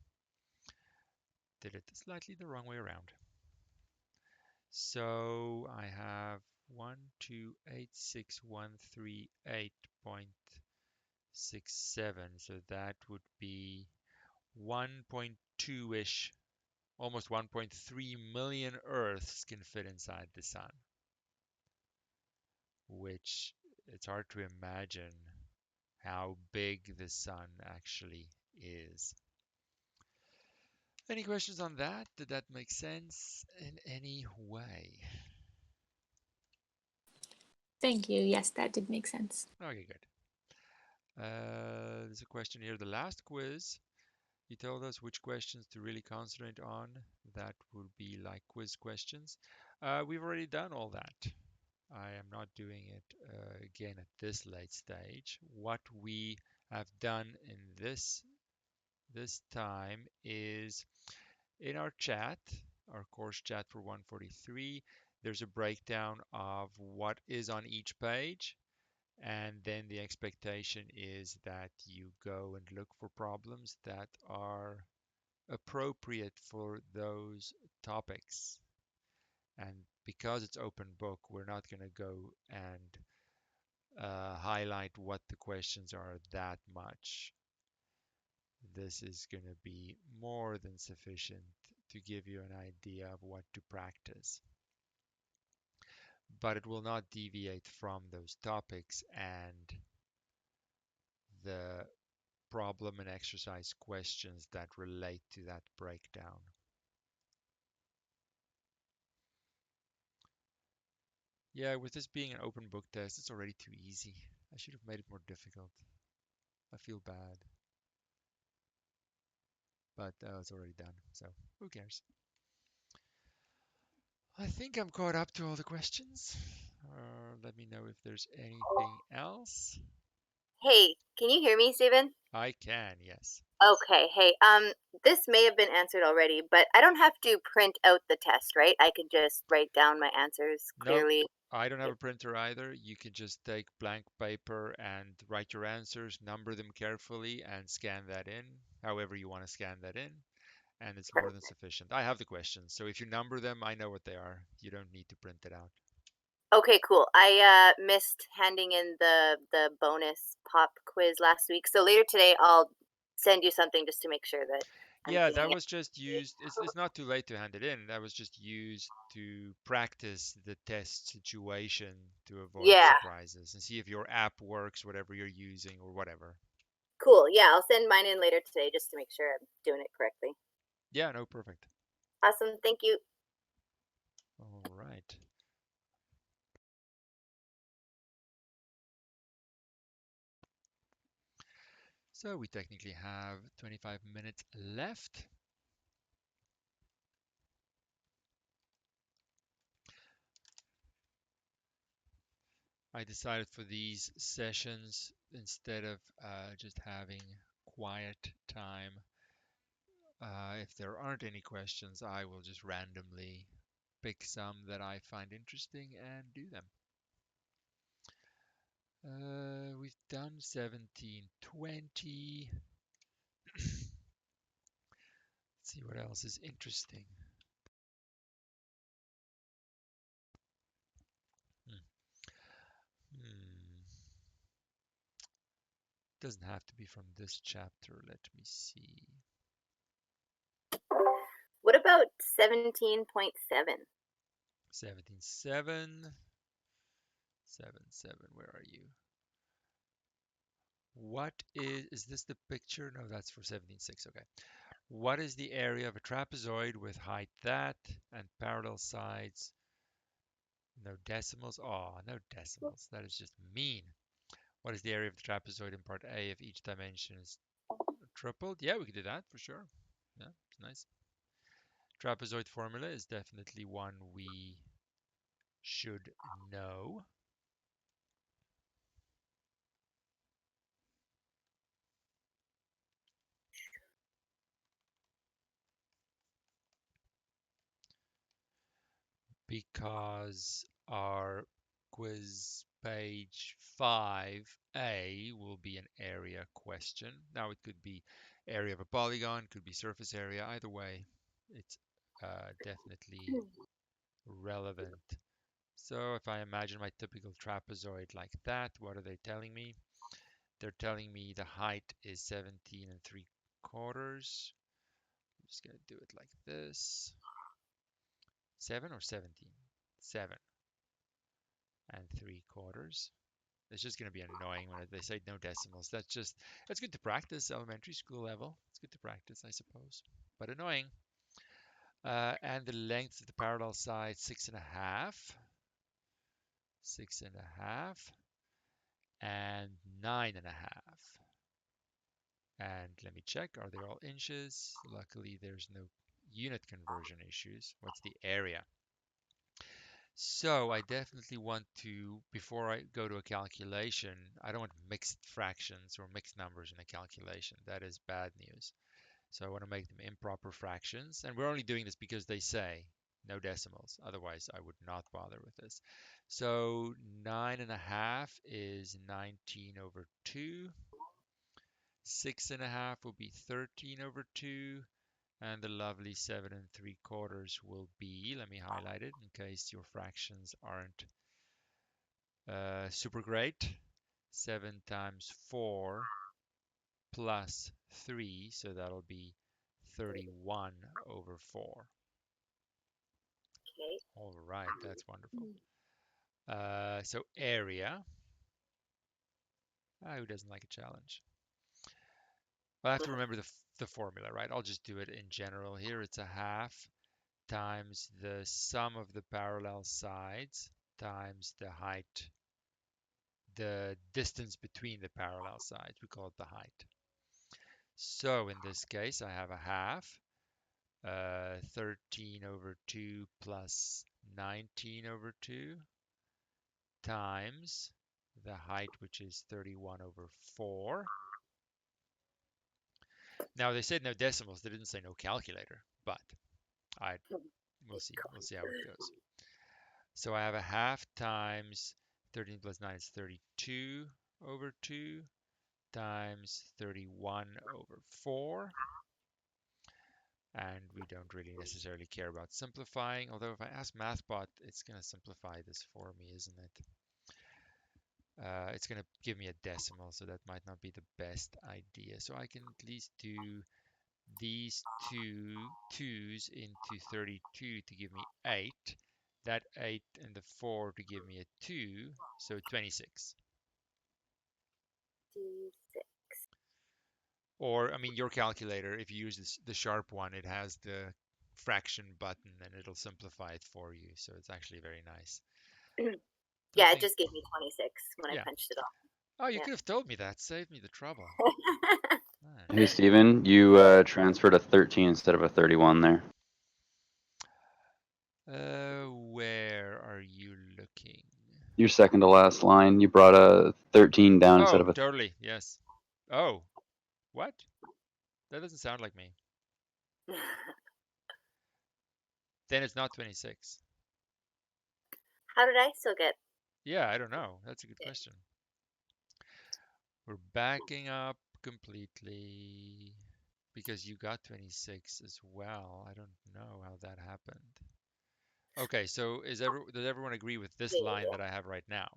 Did it slightly the wrong way around. So I have 1286138.67. So that would be 1.2-ish, almost 1.3 million Earths can fit inside the sun, which it's hard to imagine how big the sun actually is. Any questions on that? Did that make sense in any way? Thank you. Yes, that did make sense. Okay, good. There's a question here. The last quiz, you told us which questions to really concentrate on. That would be like quiz questions. We've already done all that. I am not doing it again at this late stage. What we have done in this time is in our chat, our course chat for 143, there's a breakdown of what is on each page. And then the expectation is that you go and look for problems that are appropriate for those topics. And because it's open book, we're not going to go and highlight what the questions are that much. This is going to be more than sufficient to give you an idea of what to practice. But it will not deviate from those topics, and the problem and exercise questions that relate to that breakdown. Yeah, with this being an open book test, it's already too easy. I should have made it more difficult. I feel bad. But it's already done, so who cares? I think I'm caught up to all the questions. Let me know if there's anything else. Hey, can you hear me, Steven? I can, yes. Okay, hey, this may have been answered already, but I don't have to print out the test, right? I can just write down my answers No, clearly. I don't have a printer either. You can just take blank paper and write your answers, number them carefully, and scan that in, however you want to scan that in, and it's more than sufficient. I have the questions, so if you number them, I know what they are. You don't need to print it out. Okay, cool. I missed handing in the bonus pop quiz last week, so later today I'll send you something just to make sure that I'm Yeah, that doing it. was just used. It's not too late to hand it in. That was just used to practice the test situation to avoid Yeah, surprises and see if your app works, whatever you're using or whatever. cool. Yeah, I'll send mine in later today just to make sure I'm doing it correctly. Yeah, no, perfect. Awesome. Thank you. All right. So we technically have 25 minutes left. I decided for these sessions, instead of just having quiet time, if there aren't any questions, I will just randomly pick some that I find interesting and do them. We've done 1720. Let's see what else is interesting. Hmm. Hmm. Doesn't have to be from this chapter. Let me see. What about 17.7? 17.7. 7.7. Where are you? What is this the picture? No, that's for 17.6. Okay. What is the area of a trapezoid with height that and parallel sides? No decimals. Oh, no decimals. That is just mean. What is the area of the trapezoid in part A if each dimension is tripled? Yeah, we could do that for sure. Yeah, it's nice. Trapezoid formula is definitely one we should know. Because our quiz page 5A will be an area question. Now it could be area of a polygon, could be surface area. Either way, it's definitely relevant. So if I imagine my typical trapezoid like that, what are they telling me? They're telling me the height is 17 and 3/4. I'm just going to do it like this. 7 or 17? 7 and 3/4. It's just going to be annoying when they say no decimals. That's good to practice elementary school level. It's good to practice, I suppose, but annoying. And the length of the parallel side, 6.5, 6.5, and 9.5. And let me check, are they all inches? Luckily, there's no unit conversion issues. What's the area? So I definitely want to, before I go to a calculation, I don't want mixed fractions or mixed numbers in a calculation. That is bad news. So I want to make them improper fractions. And we're only doing this because they say no decimals. Otherwise, I would not bother with this. So 9.5 is 19/2. 6.5 will be 13/2. And the lovely 7 3/4 will be, let me highlight it in case your fractions aren't super great. 7 times 4 plus 3, so that'll be 31/4. Okay. All right, that's wonderful. So area. Who doesn't like a challenge? Well, I have to remember the formula, right? I'll just do it in general here. It's a half times the sum of the parallel sides times the height, the distance between the parallel sides. We call it the height. So in this case, I have a half, 13/2 plus 19/2 times the height, which is 31/4. Now they said no decimals. They didn't say no calculator, but I we'll see. We'll see how it goes. So I have a half times 13 plus 9 is 32/2 times 31/4. and we don't really necessarily care about simplifying. Although if I ask MathBot, it's going to simplify this for me, isn't it? It's going to give me a decimal, so that might not be the best idea. So I can at least do these two 2's into 32 to give me 8. That 8 and the 4 to give me a 2, so 26. 26. Or, I mean, your calculator, if you use the sharp one, it has the fraction button and it'll simplify it for you. So it's actually very nice. Yeah, it just gave me 26 when I Yeah. punched it off. Oh, you Yeah. could have told me that. Saved me the trouble. Ah. Hey, Steven, you transferred a 13 instead of a 31 there. Where are you looking? Your second to last line, you brought a 13 down instead Oh, of a. totally. Yes. Oh, what? That doesn't sound like me. Then it's not 26. How did I still get? Yeah, I don't know. That's a good question. We're backing up completely because you got 26 as well. I don't know how that happened. Okay, so does everyone agree with this line that I have right now?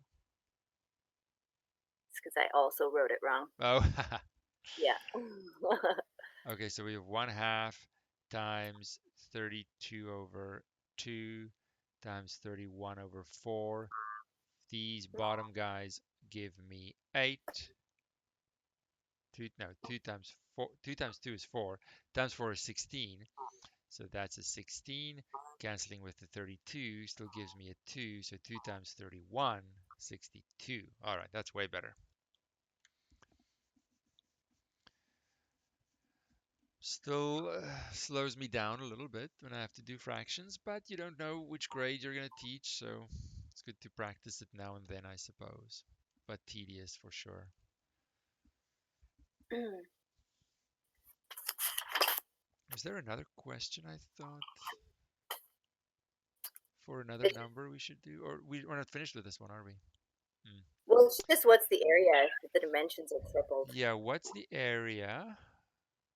It's because I also wrote it wrong. Oh, Yeah. okay, so we have 1/2 times 32 over 2 times 31 over 4. These bottom guys give me 8. 2 times 4, 2 times 2 is 4, times 4 is 16. So that's a 16. Canceling with the 32 still gives me a 2. So 2 times 31, 62. All right, that's way better. Still slows me down a little bit when I have to do fractions, but you don't know which grade you're going to teach, so it's good to practice it now and then, I suppose. But tedious for sure. Is there another question I thought for another number we should do? Or we're not finished with this one, are we? Well, it's just what's the area if the dimensions are tripled. Yeah, what's the area?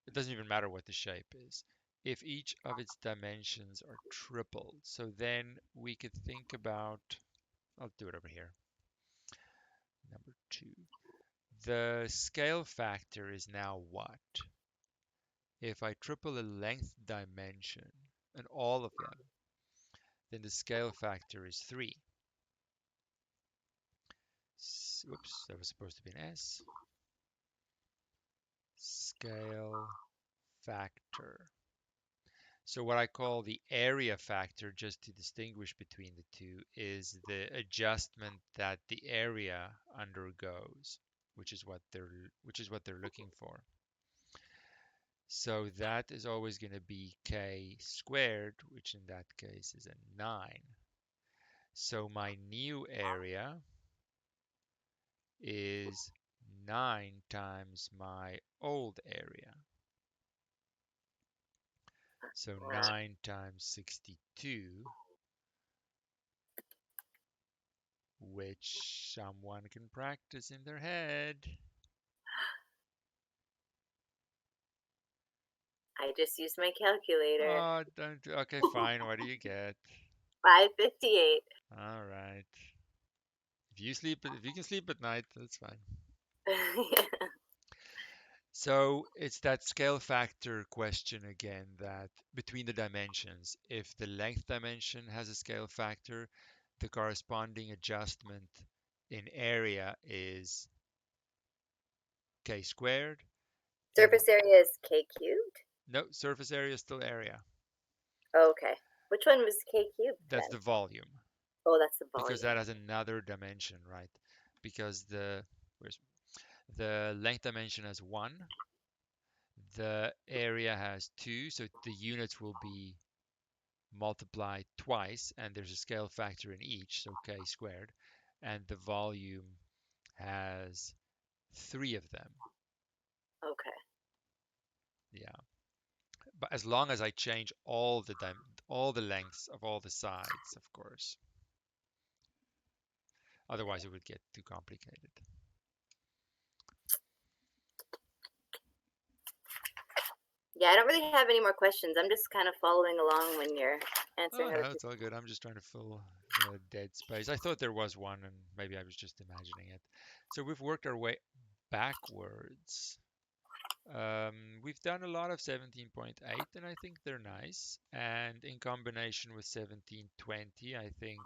It doesn't even matter what the shape is. If each of its dimensions are tripled. So then we could think about, I'll do it over here. Number 2. The scale factor is now what? If I triple a length dimension and all of them, then the scale factor is 3. Oops, that was supposed to be an S. Scale factor. So what I call the area factor, just to distinguish between the two, is the adjustment that the area undergoes, which is what they're looking for. So that is always going to be k squared, which in that case is a 9. So my new area is 9 times my old area. So 9 times 62, which someone can practice in their head. I just used my calculator. Oh, don't. Okay, fine. What do you get? 558. All right. If you can sleep at night, that's fine. Yeah. So it's that scale factor question again, that between the dimensions, if the length dimension has a scale factor, the corresponding adjustment in area is k squared. Surface area is k cubed? No, surface area is still area. Oh, okay. Which one was k cubed That's then? the volume. Oh, that's the volume. Because that has another dimension, right? Because the length dimension has 1, the area has 2, so the units will be multiplied twice, and there's a scale factor in each, so k squared, and the volume has 3 of them. Okay. Yeah, but as long as I change all the lengths of all the sides, of course. Otherwise, it would get too complicated. Yeah, I don't really have any more questions. I'm just kind of following along when you're answering Oh, other no, it's people's. all good. I'm just trying to fill the dead space. I thought there was one, and maybe I was just imagining it. So we've worked our way backwards. We've done a lot of 17.8, and I think they're nice. And in combination with 1720, I think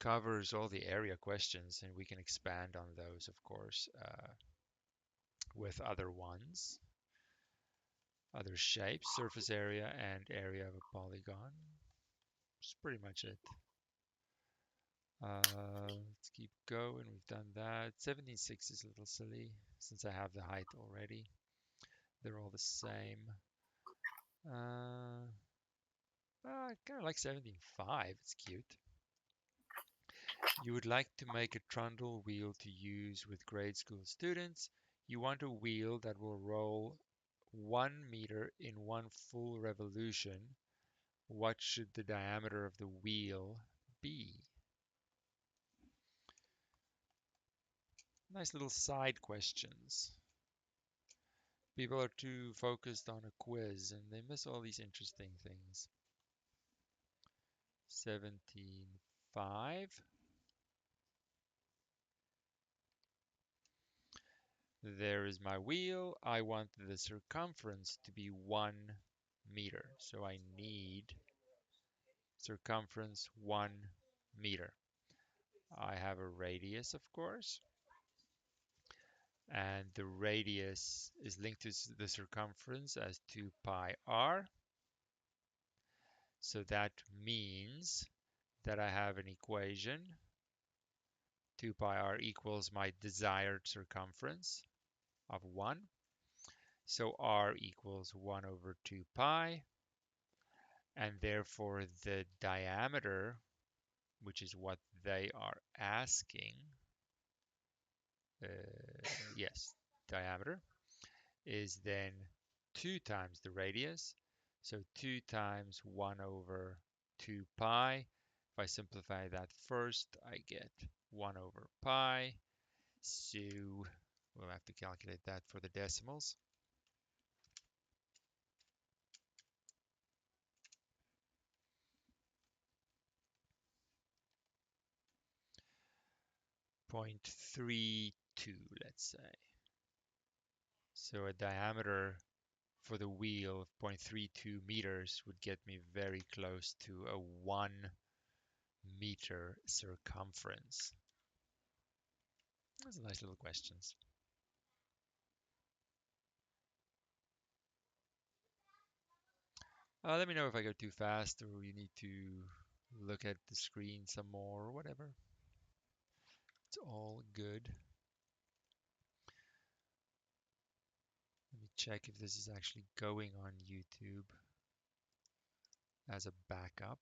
covers all the area questions, and we can expand on those, of course, with other ones, other shapes, surface area, and area of a polygon. That's pretty much it. Let's keep going. We've done that. 17.6 is a little silly since I have the height already. They're all the same. I kind of like 17.5. It's cute. You would like to make a trundle wheel to use with grade school students. You want a wheel that will roll 1 meter in one full revolution. What should the diameter of the wheel be? Nice little side questions. People are too focused on a quiz and they miss all these interesting things. 17.5. There is my wheel. I want the circumference to be 1 meter. So I need circumference 1 meter. I have a radius, of course, and the radius is linked to the circumference as 2 pi r. So that means that I have an equation. 2 pi r equals my desired circumference of 1. So r equals 1 over 2 pi. And therefore the diameter, which is what they are asking, yes, diameter, is then 2 times the radius. So 2 times 1 over 2 pi. If I simplify that first, I get 1 over pi. So we'll have to calculate that for the decimals. Point 0.32, let's say. So a diameter for the wheel of 0.32 meters would get me very close to a 1 meter circumference. Those are nice little questions. Let me know if I go too fast or you need to look at the screen some more or whatever. It's all good. Let me check if this is actually going on YouTube as a backup.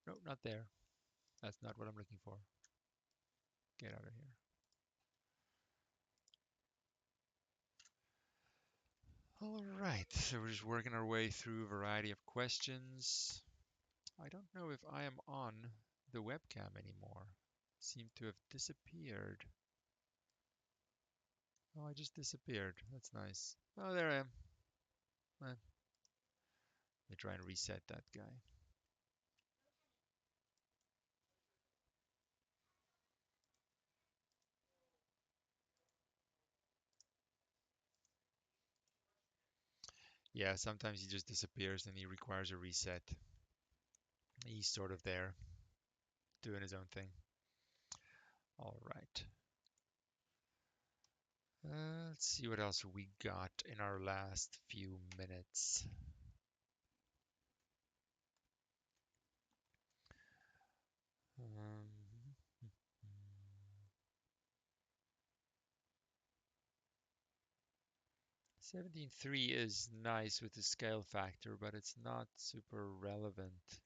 No, not there. That's not what I'm looking for. Get out of here. All right, so we're just working our way through a variety of questions. I don't know if I am on the webcam anymore. Seem to have disappeared. Oh, I just disappeared. That's nice. Oh, there I am. Let me try and reset that guy. Yeah, sometimes he just disappears and he requires a reset. He's sort of there, doing his own thing. All right. Let's see what else we got in our last few minutes. Um, 17.3 is nice with the scale factor, but it's not super relevant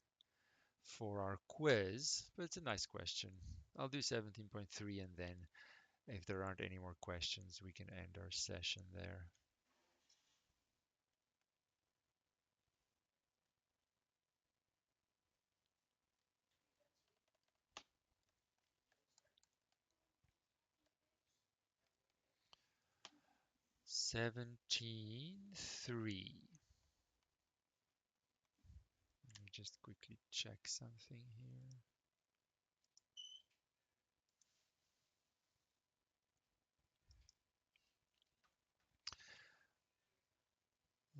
for our quiz, but it's a nice question. I'll do 17.3 and then if there aren't any more questions, we can end our session there. 17.3. Let me just quickly check something here.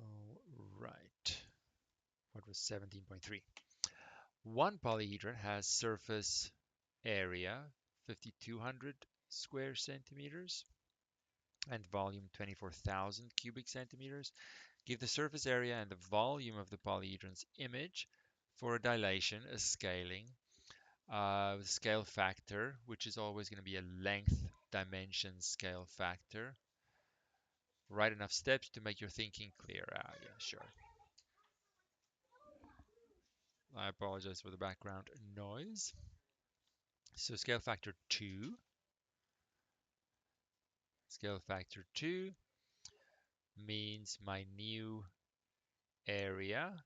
All right. What was 17.3? One polyhedron has surface area 5,200 square centimeters and volume 24,000 cubic centimeters. Give the surface area and the volume of the polyhedron's image for a dilation, a scaling, scale factor, which is always going to be a length dimension scale factor. Write enough steps to make your thinking clear. Yeah, sure. I apologize for the background noise. So scale factor 2. Scale factor 2 means my new area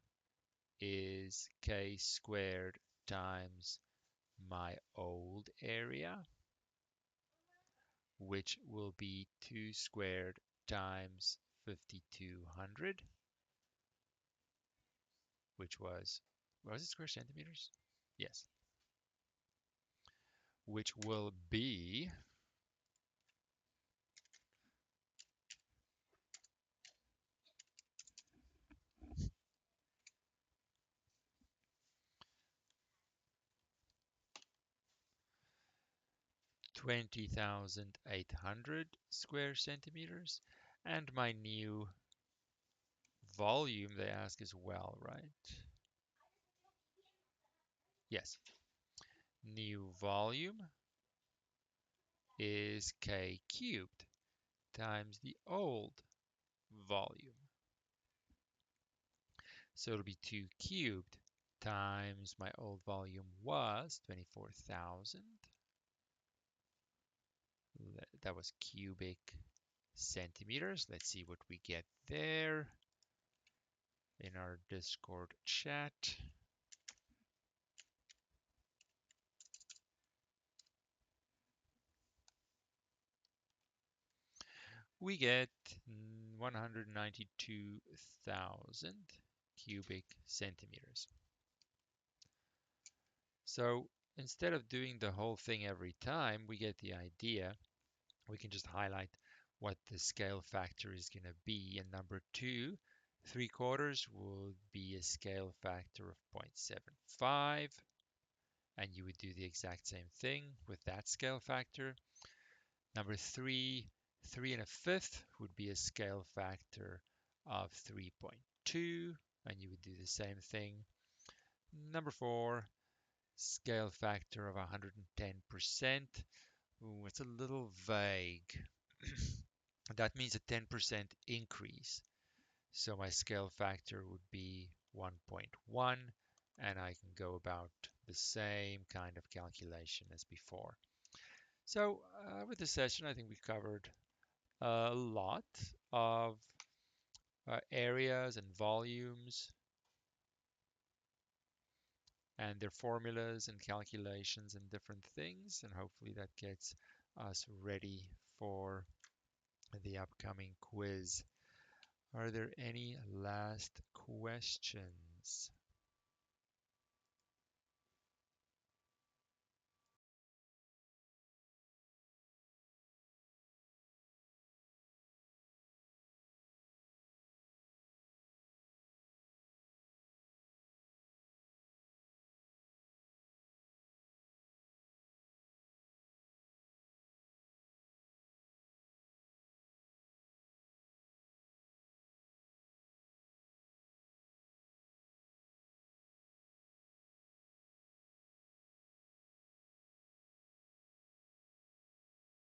is k squared times my old area, which will be 2 squared times 5,200, which was it square centimeters? Yes. Which will be 20,800 square centimeters. And my new volume, they ask as well, right? Yes. New volume is k cubed times the old volume. So it'll be 2 cubed times my old volume was 24,000. That was cubic centimeters. Let's see what we get there in our Discord chat. We get 192,000 cubic centimeters. So instead of doing the whole thing every time, we get the idea. We can just highlight what the scale factor is going to be. And number 2, 3/4 will be a scale factor of 0.75. And you would do the exact same thing with that scale factor. Number 3, 3 1/5 would be a scale factor of 3.2, and you would do the same thing. Number 4, scale factor of 110%. Ooh, it's a little vague. That means a 10% increase. So my scale factor would be 1.1, and I can go about the same kind of calculation as before. So with this session, I think we covered a lot of areas and volumes and their formulas and calculations and different things, and hopefully that gets us ready for the upcoming quiz. Are there any last questions?